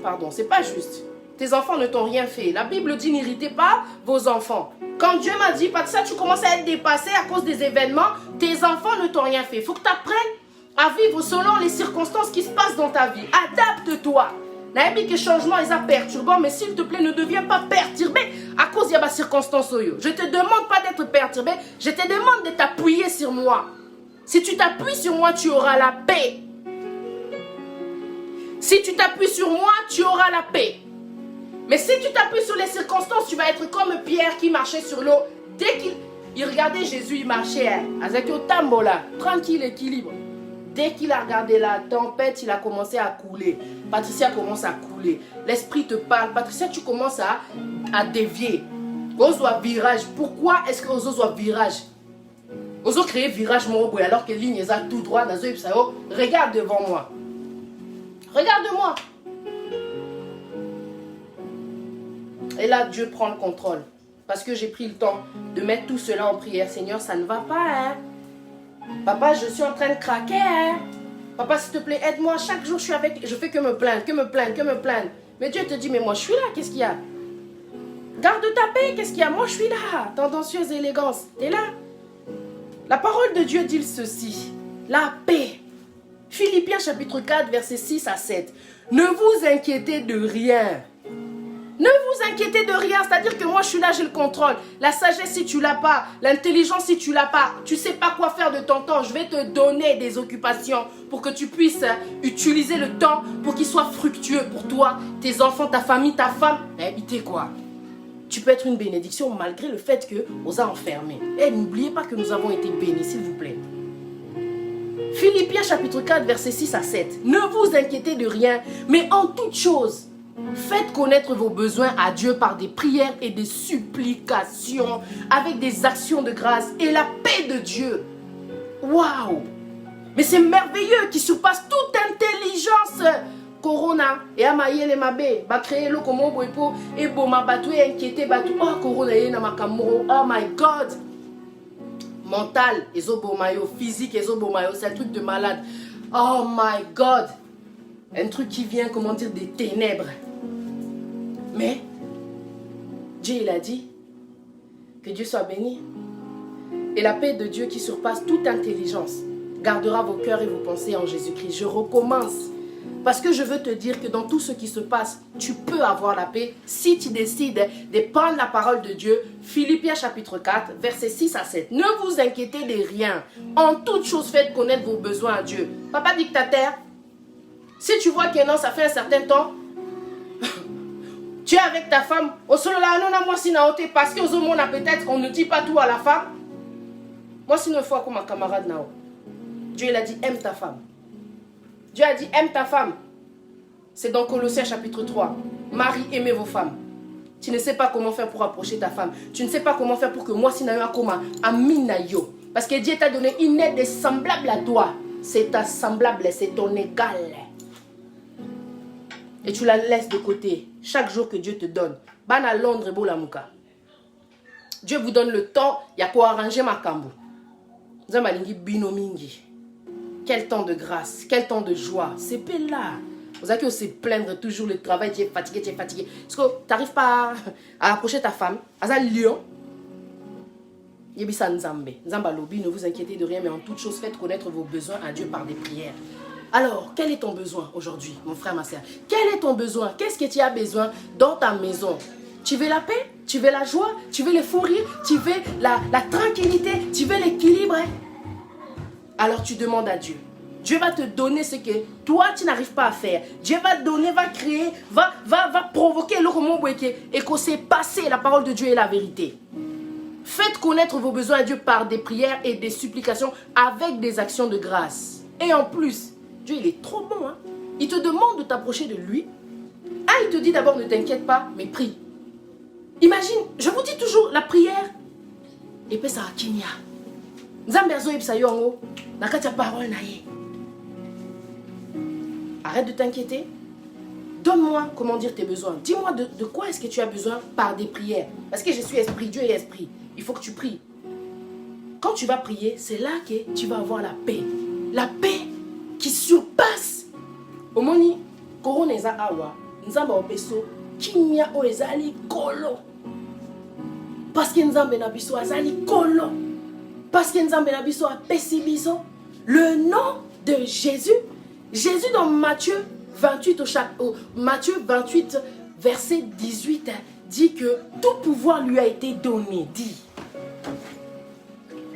Pardon, c'est pas juste. Tes enfants ne t'ont rien fait. La Bible dit n'irritez pas vos enfants. Quand Dieu m'a dit, parce que ça tu commences à être dépassé à cause des événements, tes enfants ne t'ont rien fait. Il faut que tu apprennes à vivre selon les circonstances qui se passent dans ta vie. Adapte-toi. Naïbi que changement est perturbant, mais s'il te plaît, ne deviens pas perturbé à cause de ma circonstance. Je ne te demande pas d'être perturbé, je te demande de t'appuyer sur moi. Si tu t'appuies sur moi, tu auras la paix. Si tu t'appuies sur moi, tu auras la paix. Mais si tu t'appuies sur les circonstances, tu vas être comme Pierre qui marchait sur l'eau. Dès qu'il regardait Jésus, il marchait avec le tambola, tranquille, équilibre. Dès qu'il a regardé la tempête, il a commencé à couler. Patricia commence à couler. L'esprit te parle. Patricia, tu commences à dévier. Ozo a virage. Pourquoi est-ce que Ozo a virage? Ozo créer virage alors que ligne est tout droit. Regarde devant moi. Regarde-moi. Et là, Dieu prend le contrôle. Parce que j'ai pris le temps de mettre tout cela en prière. Seigneur, ça ne va pas, hein? Papa, je suis en train de craquer, hein? Papa, s'il te plaît, aide-moi. Chaque jour, je fais que me plaindre, que me plaindre, que me plaindre. Mais Dieu te dit, mais moi, je suis là. Qu'est-ce qu'il y a? Garde ta paix. Qu'est-ce qu'il y a? Moi, je suis là. Tendancieuse élégance. T'es là? La parole de Dieu dit ceci. La paix. Philippiens chapitre 4, versets 6 à 7. Ne vous inquiétez de rien. Ne vous inquiétez de rien, c'est-à-dire que moi je suis là, j'ai le contrôle. La sagesse si tu l'as pas, l'intelligence si tu l'as pas, tu sais pas quoi faire de ton temps, je vais te donner des occupations pour que tu puisses utiliser le temps pour qu'il soit fructueux pour toi, tes enfants, ta famille, ta femme. Évitez quoi. Tu peux être une bénédiction malgré le fait que on a enfermé. Et n'oubliez pas que nous avons été bénis, s'il vous plaît. Philippiens chapitre 4, versets 6 à 7. Ne vous inquiétez de rien, mais en toute chose, faites connaître vos besoins à Dieu par des prières et des supplications, avec des actions de grâce et la paix de Dieu. Waouh! Mais c'est merveilleux qui surpasse toute intelligence. Corona et amayele mabe ba créer le comme boipo et boma batu et inquiété batu. Oh corona et na makamuro. Oh my God! Mental, ezobomayo, physique, ezobomayo, c'est un truc de malade. Oh my God! Un truc qui vient, comment dire, des ténèbres. Mais, Dieu, il a dit, que Dieu soit béni. Et la paix de Dieu qui surpasse toute intelligence gardera vos cœurs et vos pensées en Jésus-Christ. Je recommence. Parce que je veux te dire que dans tout ce qui se passe, tu peux avoir la paix si tu décides de prendre la parole de Dieu. Philippiens chapitre 4, versets 6 à 7. Ne vous inquiétez de rien. En toute chose, faites connaître vos besoins à Dieu. Papa dictateur, si tu vois que non, ça fait un certain temps, tu es avec ta femme, au solo là, non, moi si naote, parce qu'au monde peut-être on ne dit pas tout à la femme. Moi si une fois comme ma camarade nao, Dieu il a dit aime ta femme. Dieu a dit aime ta femme. C'est dans Colossiens chapitre 3. Marie, aimez vos femmes. Tu ne sais pas comment faire pour approcher ta femme. Tu ne sais pas comment faire pour que moi si nayo akoma aminayo. Parce que Dieu t'a donné une aide semblable à toi. C'est ta semblable, c'est ton égal. Et tu la laisses de côté chaque jour que Dieu te donne. Bana Londres et Bolamouka. Dieu vous donne le temps, il y a quoi arranger ma cambo. Zamalingi binomingi. Quel temps de grâce, quel temps de joie. C'est pas là. Vous avez que se plaindre toujours le travail, tu es fatigué, tu es fatigué. Est-ce que tu n'arrives pas à approcher ta femme? Aza lion. Yebisa Nzambe. Nzamba Lobi, ne vous inquiétez de rien, mais en toute chose, faites connaître vos besoins à Dieu par des prières. Alors, quel est ton besoin aujourd'hui, mon frère, ma soeur? Quel est ton besoin? Qu'est-ce que tu as besoin dans ta maison? Tu veux la paix? Tu veux la joie? Tu veux le fou rire? Tu veux la tranquillité? Tu veux l'équilibre? Alors tu demandes à Dieu. Dieu va te donner ce que toi tu n'arrives pas à faire. Dieu va donner, va créer, va provoquer le roman et qu'on sait passer la parole de Dieu et la vérité. Faites connaître vos besoins à Dieu par des prières et des supplications avec des actions de grâce. Et en plus, Dieu il est trop bon. Hein? Il te demande de t'approcher de lui. Ah, il te dit d'abord ne t'inquiète pas, mais prie. Imagine, je vous dis toujours la prière. Et puis ça a Kenya. Arrête de t'inquiéter. Donne-moi comment dire tes besoins. Dis-moi de quoi est-ce que tu as besoin par des prières. Parce que je suis esprit, Dieu est esprit. Il faut que tu pries. Quand tu vas prier, c'est là que tu vas avoir la paix. La paix qui surpasse. Omoni, korona eza awa, nzamba opeso, kimia o ezali kolo. Parce que nzambe na biso azali kolo. Parce que Nzambe na biso apesi biso le nom de Jésus. Jésus dans Matthieu 28, Matthieu 28, verset 18, dit que tout pouvoir lui a été donné. Dit.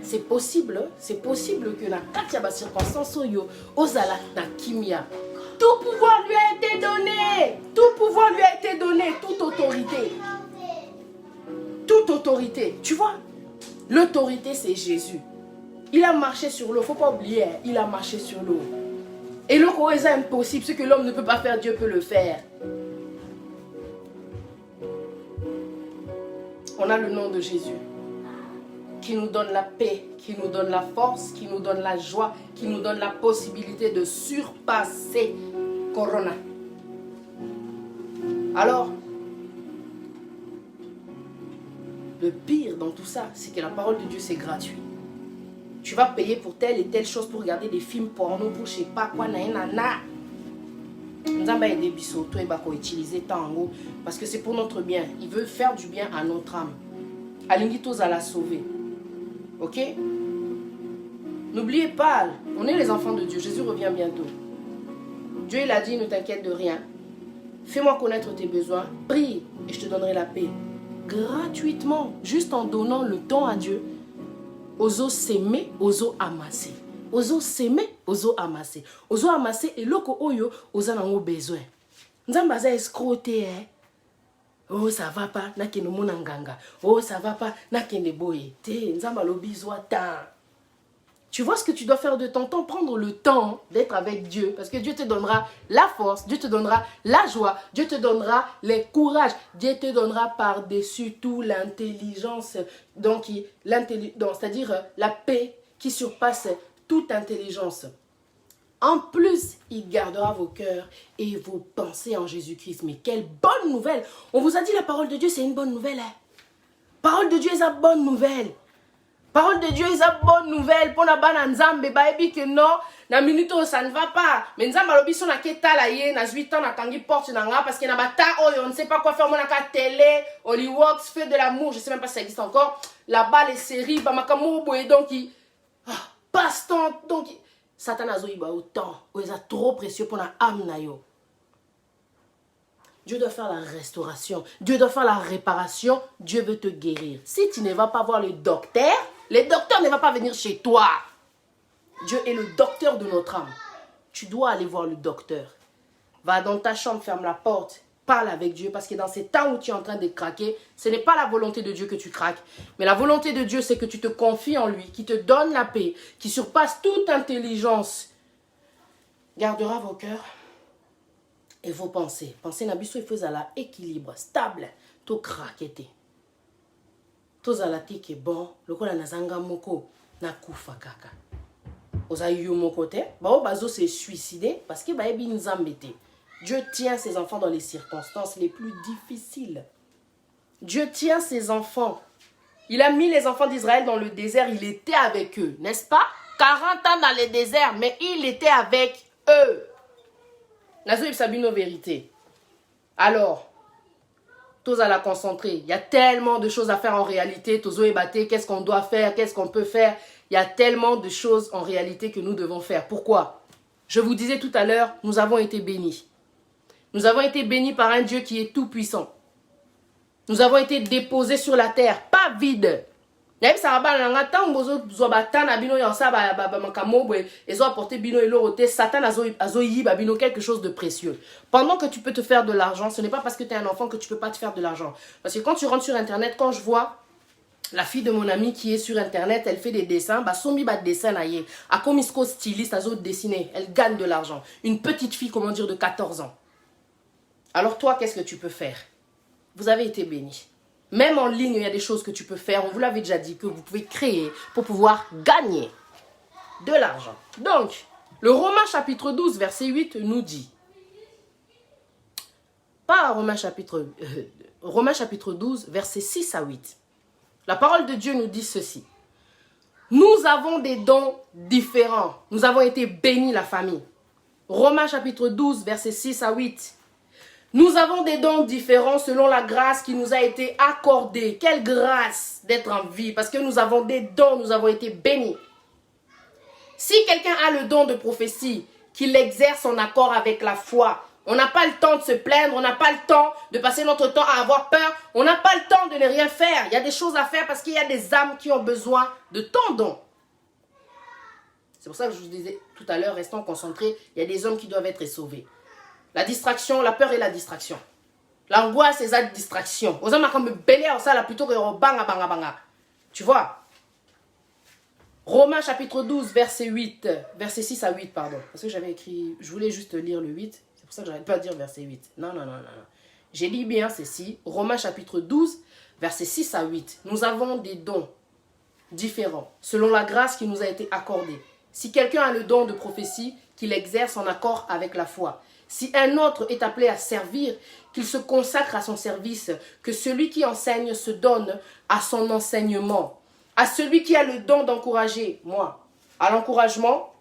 C'est possible que na katia ba circonstance oyo ozala na kimia. Tout pouvoir lui a été donné. Tout pouvoir lui a été donné. Toute autorité. Toute autorité. Tu vois? L'autorité, c'est Jésus. Il a marché sur l'eau. Il ne faut pas oublier, il a marché sur l'eau. Et le roi est impossible. Ce que l'homme ne peut pas faire, Dieu peut le faire. On a le nom de Jésus qui nous donne la paix, qui nous donne la force, qui nous donne la joie, qui nous donne la possibilité de surpasser Corona. Alors, le pire dans tout ça, c'est que la parole de Dieu, c'est gratuit. Tu vas payer pour telle et telle chose pour regarder des films porno, pour je sais pas quoi, nanana. Nzamba et Debiso, toi et Bako utiliser tango parce que c'est pour notre bien. Il veut faire du bien à notre âme. Alingitos à la sauver. Ok? N'oubliez pas, on est les enfants de Dieu. Jésus revient bientôt. Dieu il a dit, ne t'inquiète de rien. Fais-moi connaître tes besoins. Prie. et je te donnerai la paix. Gratuitement, juste en donnant le temps à Dieu. Ozo s'aimer, ozo amasser. Ozo s'aimer, ozo amasser. Ozo amasser et loko oyo, ozo nango besoin. Nzambaza escroté, hein. Oh, ça va pas, nakene monanganga. Oh, ça va pas, nakene boye. Te, nzamba lobizwa ta. Tu vois ce que tu dois faire de ton temps, prendre le temps d'être avec Dieu. Parce que Dieu te donnera la force, Dieu te donnera la joie, Dieu te donnera le courage, Dieu te donnera par-dessus tout l'intelligence, donc c'est-à-dire la paix qui surpasse toute intelligence. En plus, il gardera vos cœurs et vos pensées en Jésus-Christ. Mais quelle bonne nouvelle! On vous a dit la parole de Dieu, c'est une bonne nouvelle. Hein? Parole de Dieu, c'est une bonne nouvelle. Parole de Dieu, c'est une bonne nouvelle. Pour la banane nzambe, baebi que non, na minute ça ne va pas. Mais nzambe alobi son na keta la ye, na 8 ans na tangi porte na nga parce que na bata oh, on ne sait pas quoi faire, mon na télé, Hollywox, fait de l'amour, je sais même pas si ça existe encore. Là-bas les séries, ba makamu boye donc passe-temps donc Satan a zoïba autant, il est trop précieux pour la âme na yo. Dieu doit faire la restauration, Dieu doit faire la réparation, Dieu veut te guérir. Si tu ne vas pas voir le docteur ne va pas venir chez toi. Dieu est le docteur de notre âme. Tu dois aller voir le docteur. Va dans ta chambre, ferme la porte, parle avec Dieu parce que dans ces temps où tu es en train de craquer, ce n'est pas la volonté de Dieu que tu craques. Mais la volonté de Dieu, c'est que tu te confies en lui, qui te donne la paix, qui surpasse toute intelligence. Gardera vos cœurs et vos pensées. Pensez nabiso il faut à équilibre, stable, tout craqueté. Tout à la tique est bon, le ko na zanga moko na kufa kaka. Oza yu moko te, ba bazo se suicider parce que ba ebi nzambete. Dieu tient ses enfants dans les circonstances les plus difficiles. Dieu tient ses enfants. Il a mis les enfants d'Israël dans le désert, il était avec eux, n'est-ce pas? 40 ans dans le désert, mais il était avec eux. Nazo Sabino vérité. Alors, tous à la concentrer. Il y a tellement de choses à faire en réalité. Tozo ébaté, qu'est-ce qu'on doit faire, qu'est-ce qu'on peut faire. Il y a tellement de choses en réalité que nous devons faire. Pourquoi? Je vous disais tout à l'heure, nous avons été bénis. Nous avons été bénis par un Dieu qui est tout puissant. Nous avons été déposés sur la terre, pas vide. Satan a quelque chose de précieux. Pendant que tu peux te faire de l'argent, ce n'est pas parce que tu es un enfant que tu peux pas te faire de l'argent. Parce que quand tu rentres sur internet, quand je vois la fille de mon ami qui est sur internet, elle fait des dessins, styliste, elle gagne de l'argent. Une petite fille, comment dire, de 14 ans. Alors toi, qu'est-ce que tu peux faire? Vous avez été bénis. Même en ligne, il y a des choses que tu peux faire. On vous l'avait déjà dit, que vous pouvez créer pour pouvoir gagner de l'argent. Donc, le Romains chapitre 12, verset 8 nous dit, pas Romains chapitre 12, verset 6 à 8. La parole de Dieu nous dit ceci. Nous avons des dons différents. Nous avons été bénis, la famille. Romains chapitre 12, verset 6 à 8. Nous avons des dons différents selon la grâce qui nous a été accordée. Quelle grâce d'être en vie, parce que nous avons des dons, nous avons été bénis. Si quelqu'un a le don de prophétie, qu'il l'exerce en accord avec la foi, on n'a pas le temps de se plaindre, on n'a pas le temps de passer notre temps à avoir peur, on n'a pas le temps de ne rien faire. Il y a des choses à faire parce qu'il y a des âmes qui ont besoin de ton don. C'est pour ça que je vous disais tout à l'heure, restons concentrés, il y a des hommes qui doivent être sauvés. La distraction, la peur et la distraction. L'angoisse et la distraction. Aux hommes comme belé ça là plutôt que banga banga banga. Tu vois? Romains chapitre 12 verset 8, verset 6 à 8 pardon. Parce que j'avais écrit, je voulais juste lire le 8, c'est pour ça que j'arrête pas à dire verset 8. Non. J'ai dit bien ceci, Romains chapitre 12 verset 6 à 8. Nous avons des dons différents selon la grâce qui nous a été accordée. Si quelqu'un a le don de prophétie, qu'il exerce en accord avec la foi. Si un autre est appelé à servir, qu'il se consacre à son service, que celui qui enseigne se donne à son enseignement. À celui qui a le don d'encourager, moi, à l'encouragement,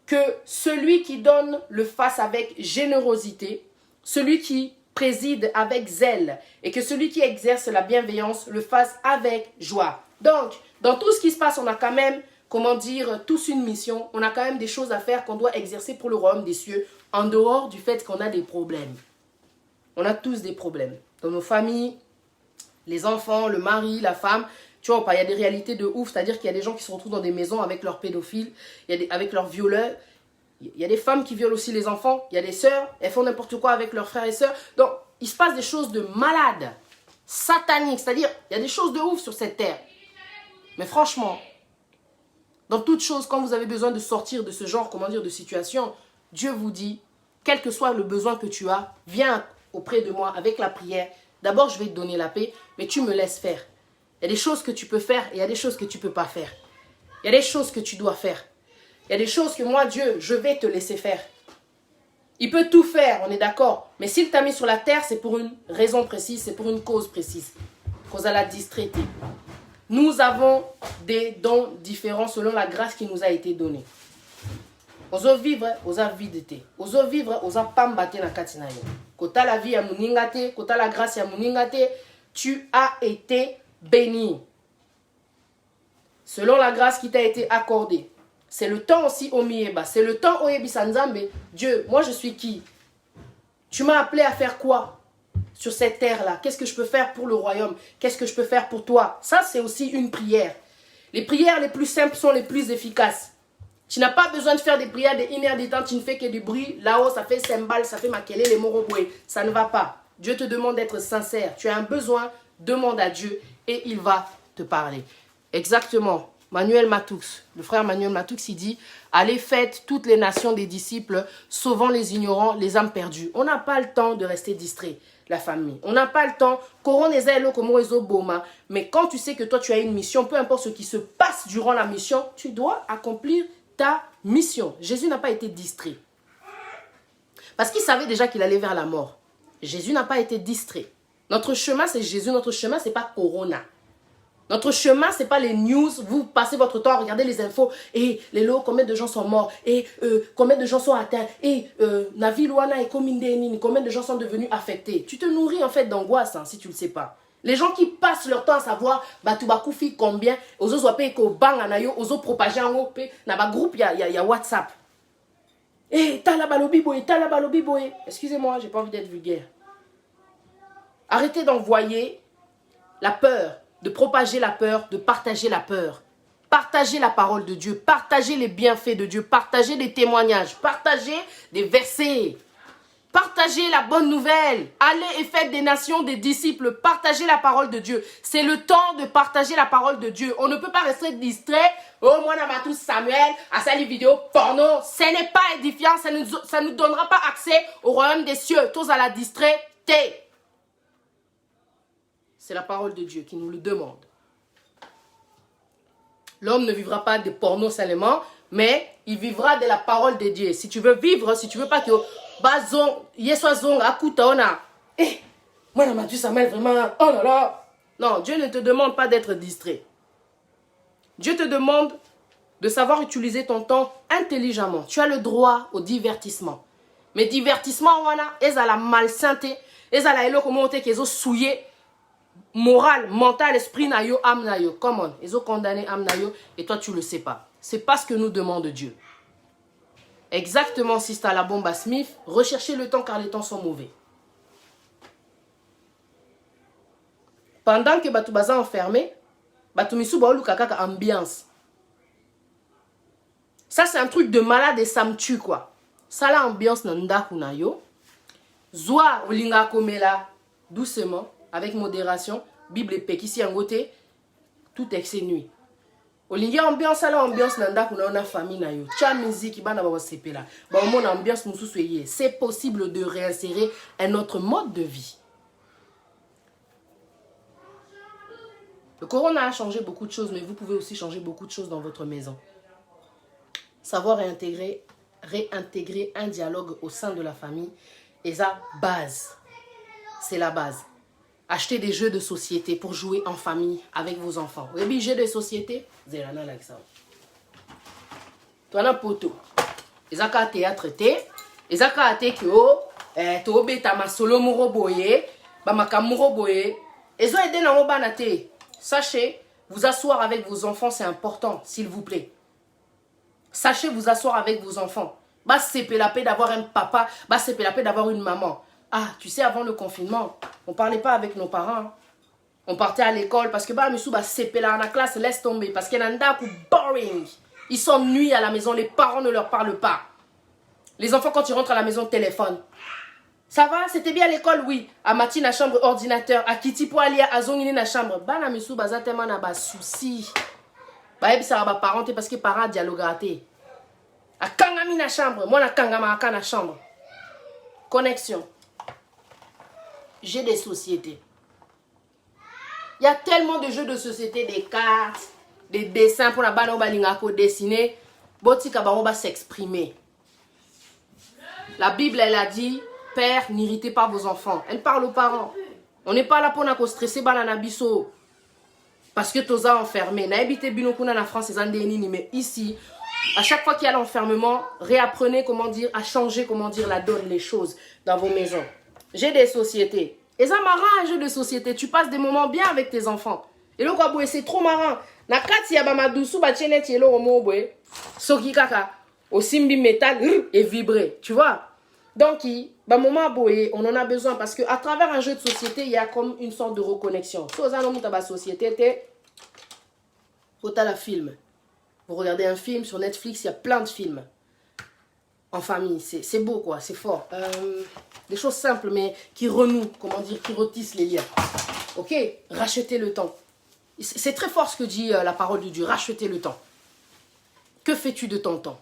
que celui qui donne le fasse avec générosité, celui qui préside avec zèle, et que celui qui exerce la bienveillance le fasse avec joie. Donc, dans tout ce qui se passe, on a quand même, comment dire, tous une mission, on a quand même des choses à faire qu'on doit exercer pour le royaume des cieux, en dehors du fait qu'on a des problèmes. On a tous des problèmes. Dans nos familles, les enfants, le mari, la femme, tu vois, il y a des réalités de ouf. C'est-à-dire qu'il y a des gens qui se retrouvent dans des maisons avec leurs pédophiles, avec leurs violeurs. Il y a des femmes qui violent aussi les enfants. Il y a des sœurs, elles font n'importe quoi avec leurs frères et sœurs. Donc, il se passe des choses de malades, sataniques. C'est-à-dire, il y a des choses de ouf sur cette terre. Mais franchement, dans toute chose, quand vous avez besoin de sortir de ce genre, comment dire, de situation, Dieu vous dit, quel que soit le besoin que tu as, viens auprès de moi avec la prière. D'abord, je vais te donner la paix, mais tu me laisses faire. Il y a des choses que tu peux faire et il y a des choses que tu ne peux pas faire. Il y a des choses que tu dois faire. Il y a des choses que moi, Dieu, je vais te laisser faire. Il peut tout faire, on est d'accord. Mais s'il t'a mis sur la terre, c'est pour une raison précise, c'est pour une cause précise. Cause à la distraité. Nous avons des dons différents selon la grâce qui nous a été donnée. Ozo vivre, oza videte. Ozo vivre, oza pambate na katina yo. Kota la vie ya muningate, kota la grâce ya muningate, tu as été béni. Selon la grâce qui t'a été accordée. C'est le temps aussi au mieba. C'est le temps au Ebisanzambe. Dieu, moi je suis qui? Tu m'as appelé à faire quoi sur cette terre-là? Qu'est-ce que je peux faire pour le royaume? Qu'est-ce que je peux faire pour toi? Ça, c'est aussi une prière. Les prières les plus simples sont les plus efficaces. Tu n'as pas besoin de faire des prières de 1 heure de temps. Tu ne fais que du bruit. Là-haut, ça fait cymbales, ça fait maquiller les moroboué. Ça ne va pas. Dieu te demande d'être sincère. Tu as un besoin, demande à Dieu et il va te parler. Exactement. Manuel Matoux, le frère Manuel Matoux, il dit « Allez, faites toutes les nations des disciples, sauvant les ignorants, les âmes perdues. » On n'a pas le temps de rester distrait, la famille. On n'a pas le temps. Mais quand tu sais que toi, tu as une mission, peu importe ce qui se passe durant la mission, tu dois accomplir ta mission. Jésus n'a pas été distrait. Parce qu'il savait déjà qu'il allait vers la mort. Jésus n'a pas été distrait. Notre chemin, c'est Jésus. Notre chemin, ce n'est pas Corona. Notre chemin, ce n'est pas les news. Vous passez votre temps à regarder les infos. Et les lots, combien de gens sont morts. Et combien de gens sont atteints. Et Navilouana et Komindénine, combien de gens sont devenus affectés. Tu te nourris en fait d'angoisse, hein, si tu ne le sais pas. Les gens qui passent leur temps à savoir, Batubakoufi combien, aux autres soient ko bang anayo, aux autres propager en haut, dans ma groupe, il y a WhatsApp. Eh, talabalobi boy, talabalobi boy. Excusez-moi, j'ai pas envie d'être vulgaire. Arrêtez d'envoyer la peur, de propager la peur, de partager la peur. Partagez la parole de Dieu, partagez les bienfaits de Dieu, partagez des témoignages, partagez des versets. Partagez la bonne nouvelle. Allez et faites des nations des disciples. Partagez la parole de Dieu. C'est le temps de partager la parole de Dieu. On ne peut pas rester distrait. Oh, moi, Namatou Samuel, à sa vidéo porno. Ce n'est pas édifiant. Ça ne nous donnera pas accès au royaume des cieux. Tous à la distraité. C'est la parole de Dieu qui nous le demande. L'homme ne vivra pas de porno seulement, mais il vivra de la parole de Dieu. Si tu veux vivre, si tu veux pas que bazon, yeswazon, akuta ona. Eh, moi, Namatou Samuel, vraiment, oh là là. Non, Dieu ne te demande pas d'être distrait. Dieu te demande de savoir utiliser ton temps intelligemment. Tu as le droit au divertissement. Mais divertissement, wana, est à la malsainteté, est à la hello comment on qu'ils ont souillé moral, mental, esprit na yo, âme na yo. Come on, ils ont condamné âme na yo et toi tu le sais pas. C'est pas ce que nous demande Dieu. Exactement, Sister la bombe à Smith, recherchez le temps car les temps sont mauvais. Pendant que Batoubaza enfermé, Batoumisou Baolou Kakaka ambiance. Ça c'est un truc de malade et ça me tue quoi. Ça la ambiance nanda kunayo. Zoa olinga komela doucement, avec modération, Bible et Pekisi en côté, tout exénué. Olinga ambiance à la ambiance nanda kuna famille na yo. Cha musique bana ba sepela. Ba mon ambiance mususu yé. C'est possible de réinsérer un autre mode de vie. Le corona a changé beaucoup de choses, mais vous pouvez aussi changer beaucoup de choses dans votre maison. Savoir réintégrer un dialogue au sein de la famille est la base. C'est la base. Achetez des jeux de société pour jouer en famille avec vos enfants. Vous avez des jeux de société? Zerana like ça. Toi, na poto. Ezaka théâtre te. Ezaka te kyo. Tobe tama solo muroboye. Bamaka muroboye. Ezo ede na mobana te. Sachez, vous asseoir avec vos enfants, c'est important, s'il vous plaît. Sachez vous asseoir avec vos enfants. Bah, c'est la paix d'avoir un papa, bah, c'est la paix d'avoir une maman. Ah, tu sais, avant le confinement, on ne parlait pas avec nos parents. On partait à l'école parce que bah, monsieur bah CP là la classe, laisse tomber. Parce qu'il y a un coup boring. Ils s'ennuient à la maison, les parents ne leur parlent pas. Les enfants, quand ils rentrent à la maison, téléphone. Ça va, c'était bien à l'école, oui. À Matine, à chambre, ordinateur. À Kitty pour aller à Zongini, na chambre. Bah, na monsieur, bah, ça tellement na bah souci. Bah, et puis ça va parents, parce que parents dialoguent. À Kangami, na chambre. Moi, na Kangama, na chambre. Connexion. Jeux de société. Il y a tellement de jeux de société, des cartes, des dessins pour la banane balingako dessiner. Botika va s'exprimer. La Bible, elle a dit, Père, n'irritez pas vos enfants. Elle parle aux parents. On n'est pas là pour nous stresser banana biso. Parce que tous a enfermé. Na habité binokuna na France, mais ici, à chaque fois qu'il y a l'enfermement, réapprenez comment dire, à changer comment dire la donne, les choses dans vos maisons. J'ai des sociétés. Et ça marrant un jeu de société. Tu passes des moments bien avec tes enfants. Et là, c'est trop marrant. Na kati ya bamadusu ba chenet yelo omobwe. Soki kaka. Au simbi métal et vibrer. Tu vois? Donc, bah, moment boye, on en a besoin parce qu'à travers un jeu de société, il y a comme une sorte de reconnexion. Si vous avez une société, vous avez un film. Vous regardez un film sur Netflix, il y a plein de films. En famille, c'est beau quoi, c'est fort. Des choses simples mais qui renouent, comment dire, qui retissent les liens. Ok, racheter le temps. C'est très fort ce que dit la parole de Dieu, racheter le temps. Que fais-tu de ton temps?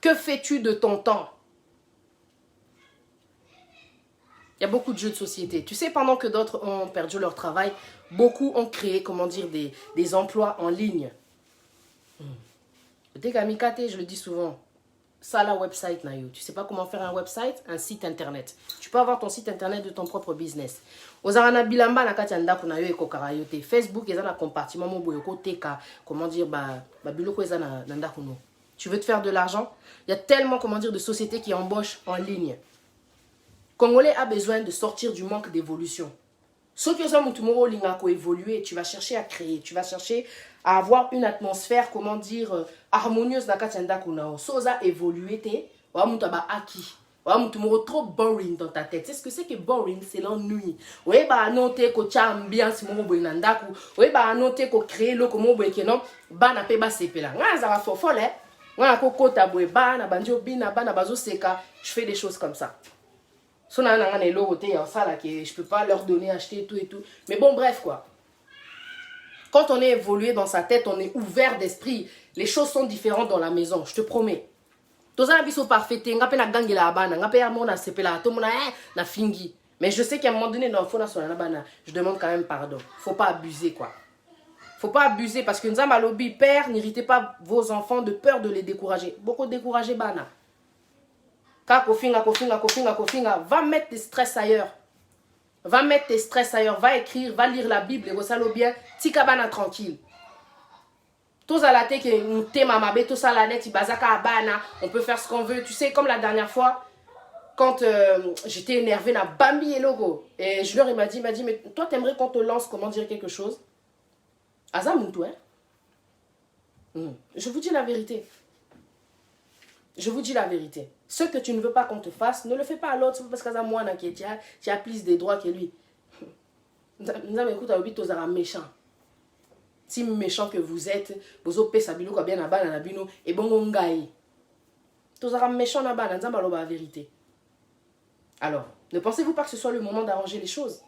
Que fais-tu de ton temps? Il y a beaucoup de jeux de société. Tu sais, pendant que d'autres ont perdu leur travail, beaucoup ont créé, comment dire, des emplois en ligne. Je le dis souvent. Ça, la website, tu sais pas comment faire un website, un site internet. Tu peux avoir ton site internet de ton propre business. Ozarana bilamba na kati anda kuna yo ekokarayote. Facebook eza na compartiment mo boyoko teka. Comment dire ba biloko eza na nda kuno. Tu veux te faire de l'argent? Il y a tellement, comment dire, de sociétés qui embauchent en ligne. Congolais a besoin de sortir du manque d'évolution. Ce qui est évoluer, tu vas chercher à créer, tu vas chercher à avoir une atmosphère, comment dire, harmonieuse dans Katianda Kunao. Soza évoluer, tu vas acquis. Trop boring dans ta tête. C'est ce que c'est que boring, c'est l'ennui. Oui, bah noter que tu as ambiance mo boy nandaku. Oui, bah noter que créer le comme boy que non, ba na pe ba sepela. Nga za va fofole. Nga ko kota boy ba na banjo bina ba na bazo seka. Je fais des choses comme ça. Je ne peux pas leur donner, acheter tout et tout. Mais bon, bref, quoi. Quand on est évolué dans sa tête, on est ouvert d'esprit. Les choses sont différentes dans la maison, je te promets. Mais je sais qu'à un moment donné, je demande quand même pardon. Faut pas abuser, quoi. Faut pas abuser parce que nous avons lobby, père, n'irritez pas vos enfants de peur de les décourager. Beaucoup décourager, bana. Va mettre tes stress ailleurs. Va mettre tes stress ailleurs. Va écrire, va lire la Bible. Et ça bien. Tikabana tranquille. Tous à la tête que thème amabe, tous à la net, on peut faire ce qu'on veut. Tu sais, comme la dernière fois, quand j'étais énervée, na Bambi et logo. Et Junior, il m'a dit, mais toi, t'aimerais qu'on te lance, comment dire quelque chose? Azamuntu, hein? Je vous dis la vérité. Je vous dis la vérité. Ce que tu ne veux pas qu'on te fasse, ne le fais pas à l'autre. C'est parce que moi, tu as plus de droits que lui. Nous avons écouté à Obi, tu es méchant. Si méchant que vous êtes, vous avez sabilo bien na bana na bino et bon on gagne. Tu es méchant na bana, nous la vérité. Alors, ne pensez-vous pas que ce soit le moment d'arranger les choses?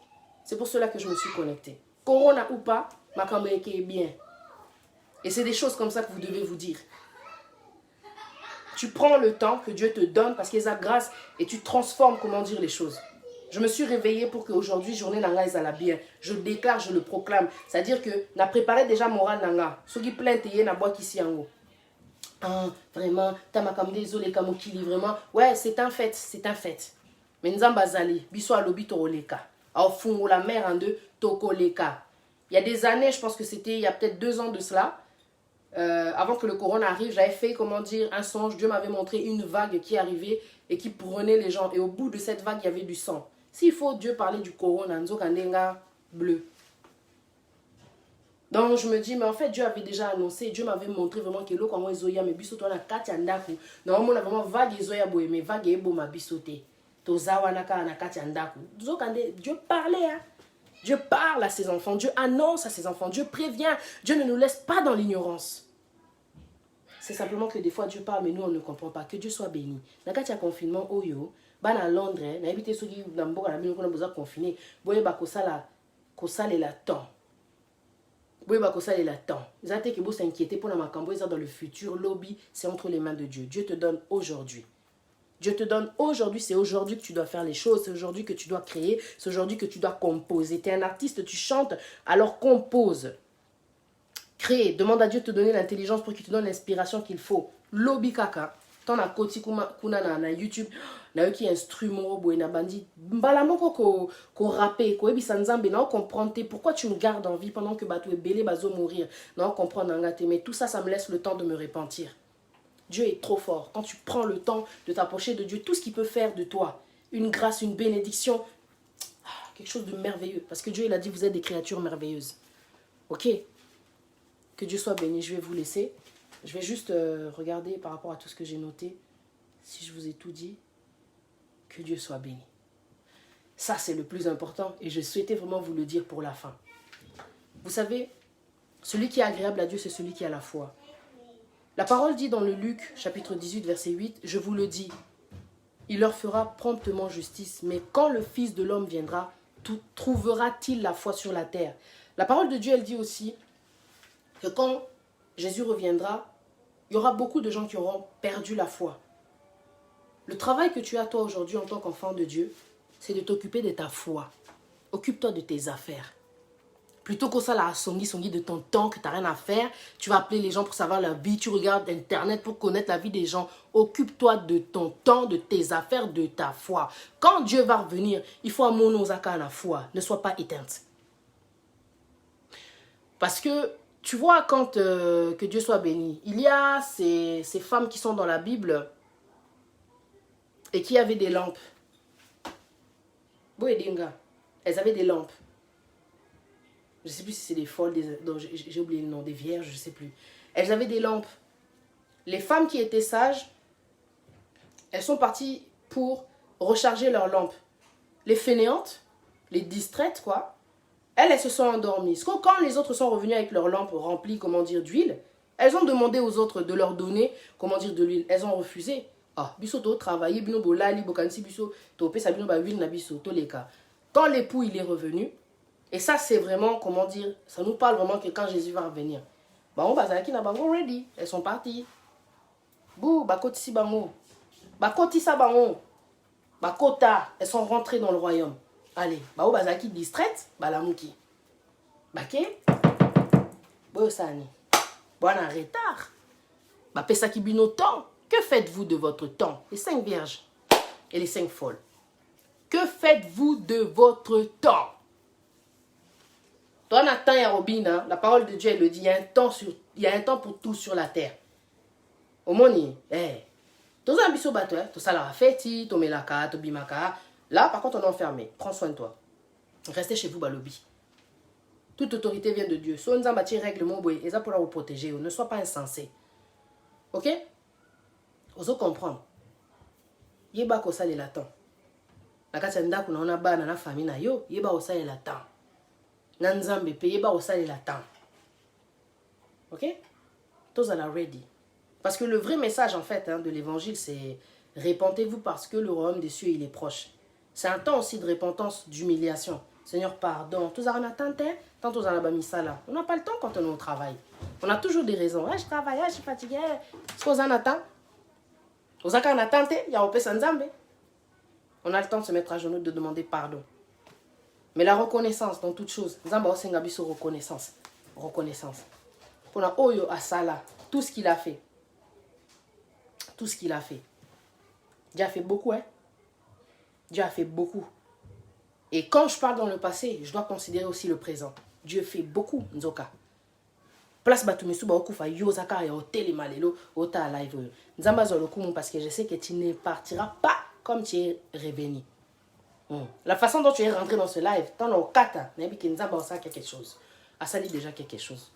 C'est pour cela que je me suis connectée. Corona ou pas, ma caméra est bien. Et c'est des choses comme ça que vous devez vous dire. Tu prends le temps que Dieu te donne parce qu'il a grâce et tu transformes, comment dire, les choses. Je me suis réveillée pour qu'aujourd'hui, journée nanga est à la bien. Je déclare, je le proclame. C'est-à-dire que n'a préparé déjà moral nanga. Ceux qui plaintent et n'a bois qu'ici en haut. Ah, vraiment, t'as ma comme désolé, comme qui vraiment. Ouais, c'est un fait, c'est un fait. Mais nous avons basali, biso alobi toroleka. Au fond, la mer en deux, tokoleka. Il y a des années, je pense que c'était il y a peut-être 2 ans de cela. Avant que le corona arrive, j'avais fait, comment dire, un songe. Dieu m'avait montré une vague qui arrivait et qui prenait les gens. Et au bout de cette vague, il y avait du sang. S'il faut Dieu parler du corona, nzo kandenga bleu. Donc je me dis, mais en fait, Dieu avait déjà annoncé, Dieu m'avait montré vraiment que l'eau, comment zoya, mais biso toi na kati andaku. Normalement, on a vraiment vague zoya boye, mais vague ebo ma bisoté. Dieu parlait, hein. Dieu parle à ses enfants, Dieu annonce à ses enfants, Dieu prévient, Dieu ne nous laisse pas dans l'ignorance. C'est simplement que des fois Dieu parle, mais nous on ne comprend pas. Que Dieu soit béni. Dans le confinement, à Londres, on a évité ceux qui ont besoin de confiner. Boye bakosala la temps. Boye bakosala la temps. Ils ont été que vous s'inquiéter pour la macambo, dans le futur, lobby, c'est entre les mains de Dieu. Dieu te donne aujourd'hui. Dieu te donne aujourd'hui, c'est aujourd'hui que tu dois faire les choses, c'est aujourd'hui que tu dois créer, c'est aujourd'hui que tu dois composer. Tu es un artiste, tu chantes, alors compose. Crée, demande à Dieu de te donner l'intelligence pour qu'il te donne l'inspiration qu'il faut. Lobby kaka, t'en as koti kuna na YouTube, na qui instrument boy na bandi, mbalamoko ko rapper, ko ebisa nzambe na comprendre pourquoi tu me gardes en vie pendant que batou est belé bazo mourir. Na comprendre ngate, mais tout ça me laisse le temps de me repentir. Dieu est trop fort. Quand tu prends le temps de t'approcher de Dieu, tout ce qu'il peut faire de toi, une grâce, une bénédiction, quelque chose de merveilleux. Parce que Dieu, il a dit, vous êtes des créatures merveilleuses. Ok? Que Dieu soit béni. Je vais vous laisser. Je vais juste regarder par rapport à tout ce que j'ai noté. Si je vous ai tout dit, que Dieu soit béni. Ça, c'est le plus important. Et je souhaitais vraiment vous le dire pour la fin. Vous savez, celui qui est agréable à Dieu, c'est celui qui a la foi. La parole dit dans le Luc, chapitre 18, verset 8, « Je vous le dis, il leur fera promptement justice, mais quand le Fils de l'homme viendra, trouvera-t-il la foi sur la terre ?» La parole de Dieu, elle dit aussi que quand Jésus reviendra, il y aura beaucoup de gens qui auront perdu la foi. Le travail que tu as toi aujourd'hui en tant qu'enfant de Dieu, c'est de t'occuper de ta foi. Occupe-toi de tes affaires. Plutôt que ça, la songi de ton temps, que tu n'as rien à faire, tu vas appeler les gens pour savoir leur vie, tu regardes Internet pour connaître la vie des gens. Occupe-toi de ton temps, de tes affaires, de ta foi. Quand Dieu va revenir, il faut amener nos accords à la foi. Ne sois pas éteinte. Parce que, tu vois, quand que Dieu soit béni, il y a ces femmes qui sont dans la Bible et qui avaient des lampes. Elles avaient des lampes. Je ne sais plus si c'est des folles, j'ai oublié le nom, des vierges, je ne sais plus. Elles avaient des lampes. Les femmes qui étaient sages, elles sont parties pour recharger leurs lampes. Les fainéantes, les distraites, quoi, elles se sont endormies. Quand les autres sont revenus avec leurs lampes remplies, d'huile, elles ont demandé aux autres de leur donner, de l'huile. Elles ont refusé. Ah, biso to travailler, bino bolali, bokansi biso, to pe sabino ba huile na biso, to les cas. Quand l'époux il est revenu, et ça, c'est vraiment, ça nous parle vraiment que quand Jésus va revenir. Bango bazalaki na bango ready. Elles sont parties. Bou, bakoti si bango. Bakoti sa bango. Bakota. Elles sont rentrées dans le royaume. Allez, bao bazalaki distraite, balamuki. Baké. Bo sani. Bon en retard. Bapesa ki bino temps. Que faites-vous de votre temps? Les 5 vierges et les 5 folles. Que faites-vous de votre temps? Toi, Nathan et Robin, la parole de Dieu, elle le dit, il y a un temps pour tout sur la terre. Au monde, tous les ambitions bateaux, tout ça la fête, tout melaka, tout bimaka. Là, par contre, on est enfermé. Prends soin de toi. Restez chez vous, balobi. Toute autorité vient de Dieu. Soit nous avons bâti règlement, et ça pour vous protéger. Ne sois pas insensé. Ok? Vous comprendre. Yeba ko ça les latin. La katenda kuna ona ba na famille na yo, yeba ko ça les latin. Nanzambe pe yeba ko ça les latin. Ok? Tous à la ready. Parce que le vrai message en fait de l'évangile c'est répentez-vous parce que le royaume des cieux il est proche. C'est un temps aussi de repentance, d'humiliation. Seigneur, pardon. Tous à la tante, tant tous à la bamisala. On n'a pas le temps quand on est au travail. On a toujours des raisons. Je travaille, je suis fatigué. Ce qu'on attend. On a le temps de se mettre à genoux, de demander pardon. Mais la reconnaissance dans toute chose. Reconnaissance. Reconnaissance. Pour la Oyo Asala, tout ce qu'il a fait. Tout ce qu'il a fait. Dieu a fait beaucoup, hein. Dieu a fait beaucoup. Et quand je parle dans le passé, je dois considérer aussi le présent. Dieu fait beaucoup, Nzoka. Place Batumisu ba okufa yozaka ya hotel malelo ota live. Nzamba zolokumu parce que je sais que tu ne partiras pas comme tu es revenu. La façon dont tu es rentré dans ce live, tant au kata, n'importe qui nzamba ça quelque chose. A sali déjà quelque chose.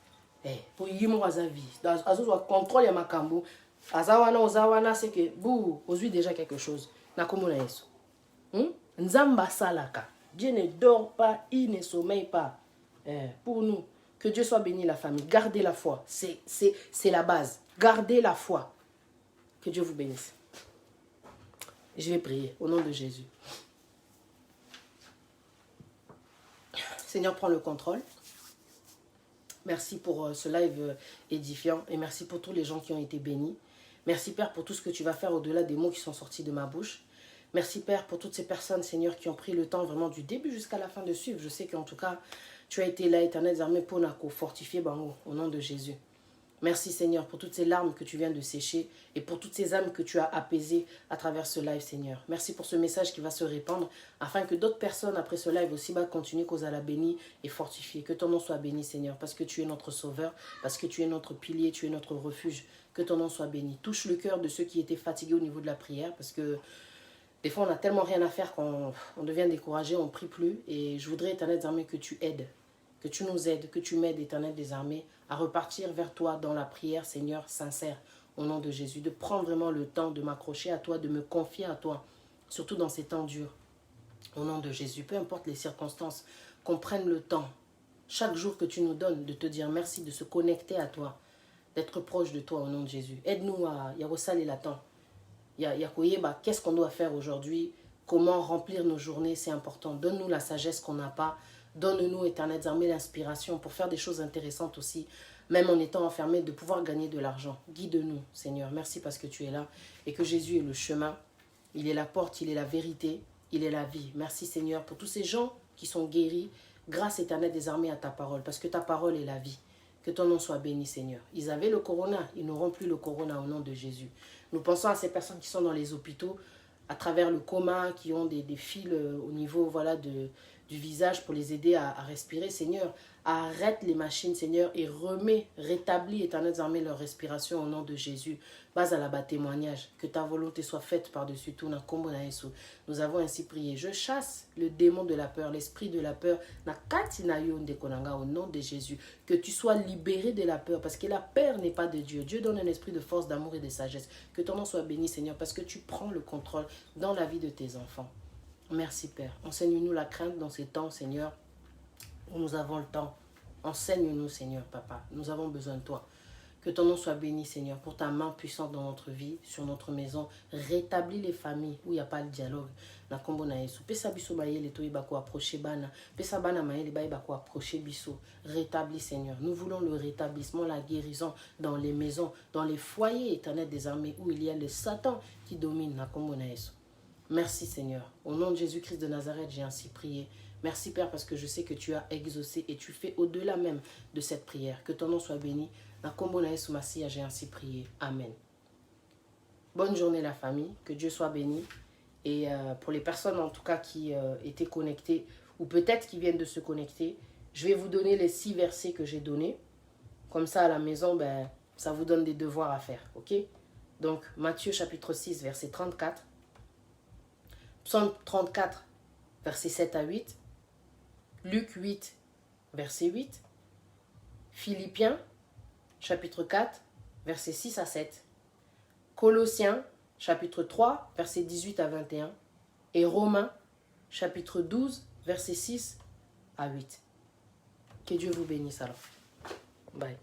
Pour yimo azavi, azo contrôle ya makambo, azawana ozawana c'est que bou, ozui déjà quelque chose. Na komona yeso. Nzamba salaka. Dieu ne dort pas, il ne sommeille pas. Pour nous, que Dieu soit béni la famille. Gardez la foi. C'est la base. Gardez la foi. Que Dieu vous bénisse. Je vais prier au nom de Jésus. Seigneur, prends le contrôle. Merci pour ce live édifiant et merci pour tous les gens qui ont été bénis. Merci Père pour tout ce que tu vas faire au-delà des mots qui sont sortis de ma bouche. Merci Père pour toutes ces personnes, Seigneur, qui ont pris le temps vraiment du début jusqu'à la fin de suivre. Je sais qu'en tout cas, tu as été là, Éternel des armées, pour fortifier Bango, au nom de Jésus. Merci Seigneur pour toutes ces larmes que tu viens de sécher et pour toutes ces âmes que tu as apaisées à travers ce live, Seigneur. Merci pour ce message qui va se répandre afin que d'autres personnes après ce live aussi continuent cause à la bénie et fortifier. Que ton nom soit béni, Seigneur, parce que tu es notre sauveur, parce que tu es notre pilier, tu es notre refuge. Que ton nom soit béni. Touche le cœur de ceux qui étaient fatigués au niveau de la prière parce que des fois on a tellement rien à faire qu'on devient découragé, on ne prie plus. Et je voudrais, Éternel des armées, que tu aides. Que tu nous aides, que tu m'aides, Éternel des armées, à repartir vers toi dans la prière, Seigneur, sincère, au nom de Jésus. De prendre vraiment le temps de m'accrocher à toi, de me confier à toi, surtout dans ces temps durs, au nom de Jésus. Peu importe les circonstances, qu'on prenne le temps, chaque jour que tu nous donnes, de te dire merci, de se connecter à toi, d'être proche de toi, au nom de Jésus. Aide-nous à Yarosal et Latan. Yakoyeba, qu'est-ce qu'on doit faire aujourd'hui? Comment remplir nos journées? C'est important. Donne-nous la sagesse qu'on n'a pas. Donne-nous, Éternel des armées, l'inspiration pour faire des choses intéressantes aussi, même en étant enfermés, de pouvoir gagner de l'argent. Guide-nous, Seigneur. Merci parce que tu es là et que Jésus est le chemin. Il est la porte, il est la vérité, il est la vie. Merci, Seigneur, pour tous ces gens qui sont guéris grâce, Éternel des armées, à ta parole, parce que ta parole est la vie. Que ton nom soit béni, Seigneur. Ils avaient le corona, ils n'auront plus le corona au nom de Jésus. Nous pensons à ces personnes qui sont dans les hôpitaux, à travers le coma, qui ont des fils au niveau voilà, du visage pour les aider à respirer. Seigneur, arrête les machines, Seigneur, et rétablis, Éternel des armées, leur respiration au nom de Jésus. Base à la bas témoignage, que ta volonté soit faite par-dessus tout. Nous avons ainsi prié. Je chasse le démon de la peur, l'esprit de la peur, au nom de Jésus. Que tu sois libéré de la peur, parce que la peur n'est pas de Dieu. Dieu donne un esprit de force, d'amour et de sagesse. Que ton nom soit béni, Seigneur, parce que tu prends le contrôle dans la vie de tes enfants. Merci Père. Enseigne-nous la crainte dans ces temps, Seigneur, où nous avons le temps. Enseigne-nous, Seigneur, Papa. Nous avons besoin de toi. Que ton nom soit béni, Seigneur, pour ta main puissante dans notre vie, sur notre maison. Rétablis les familles où il n'y a pas de dialogue. Na kombo na Yesu. Pesa biso bayele to ibako approcher bana. Pesa bana maele ba ibako approcher biso. Rétablis, Seigneur. Nous voulons le rétablissement, la guérison dans les maisons, dans les foyers, Éternel des armées, où il y a le Satan qui domine. Na kombo na Yesu. Merci Seigneur. Au nom de Jésus-Christ de Nazareth, j'ai ainsi prié. Merci Père parce que je sais que tu as exaucé et tu fais au-delà même de cette prière. Que ton nom soit béni. Na kombo na Yesu Masia, j'ai ainsi prié. Amen. Bonne journée la famille. Que Dieu soit béni. Et pour les personnes en tout cas qui étaient connectées ou peut-être qui viennent de se connecter, je vais vous donner les 6 versets que j'ai donnés. Comme ça à la maison, ça vous donne des devoirs à faire. Ok? Donc Matthieu chapitre 6 verset 34. Psaume 34, versets 7 à 8. Luc 8, verset 8. Philippiens, chapitre 4, versets 6 à 7. Colossiens, chapitre 3, versets 18 à 21. Et Romains, chapitre 12, versets 6 à 8. Que Dieu vous bénisse alors. Bye.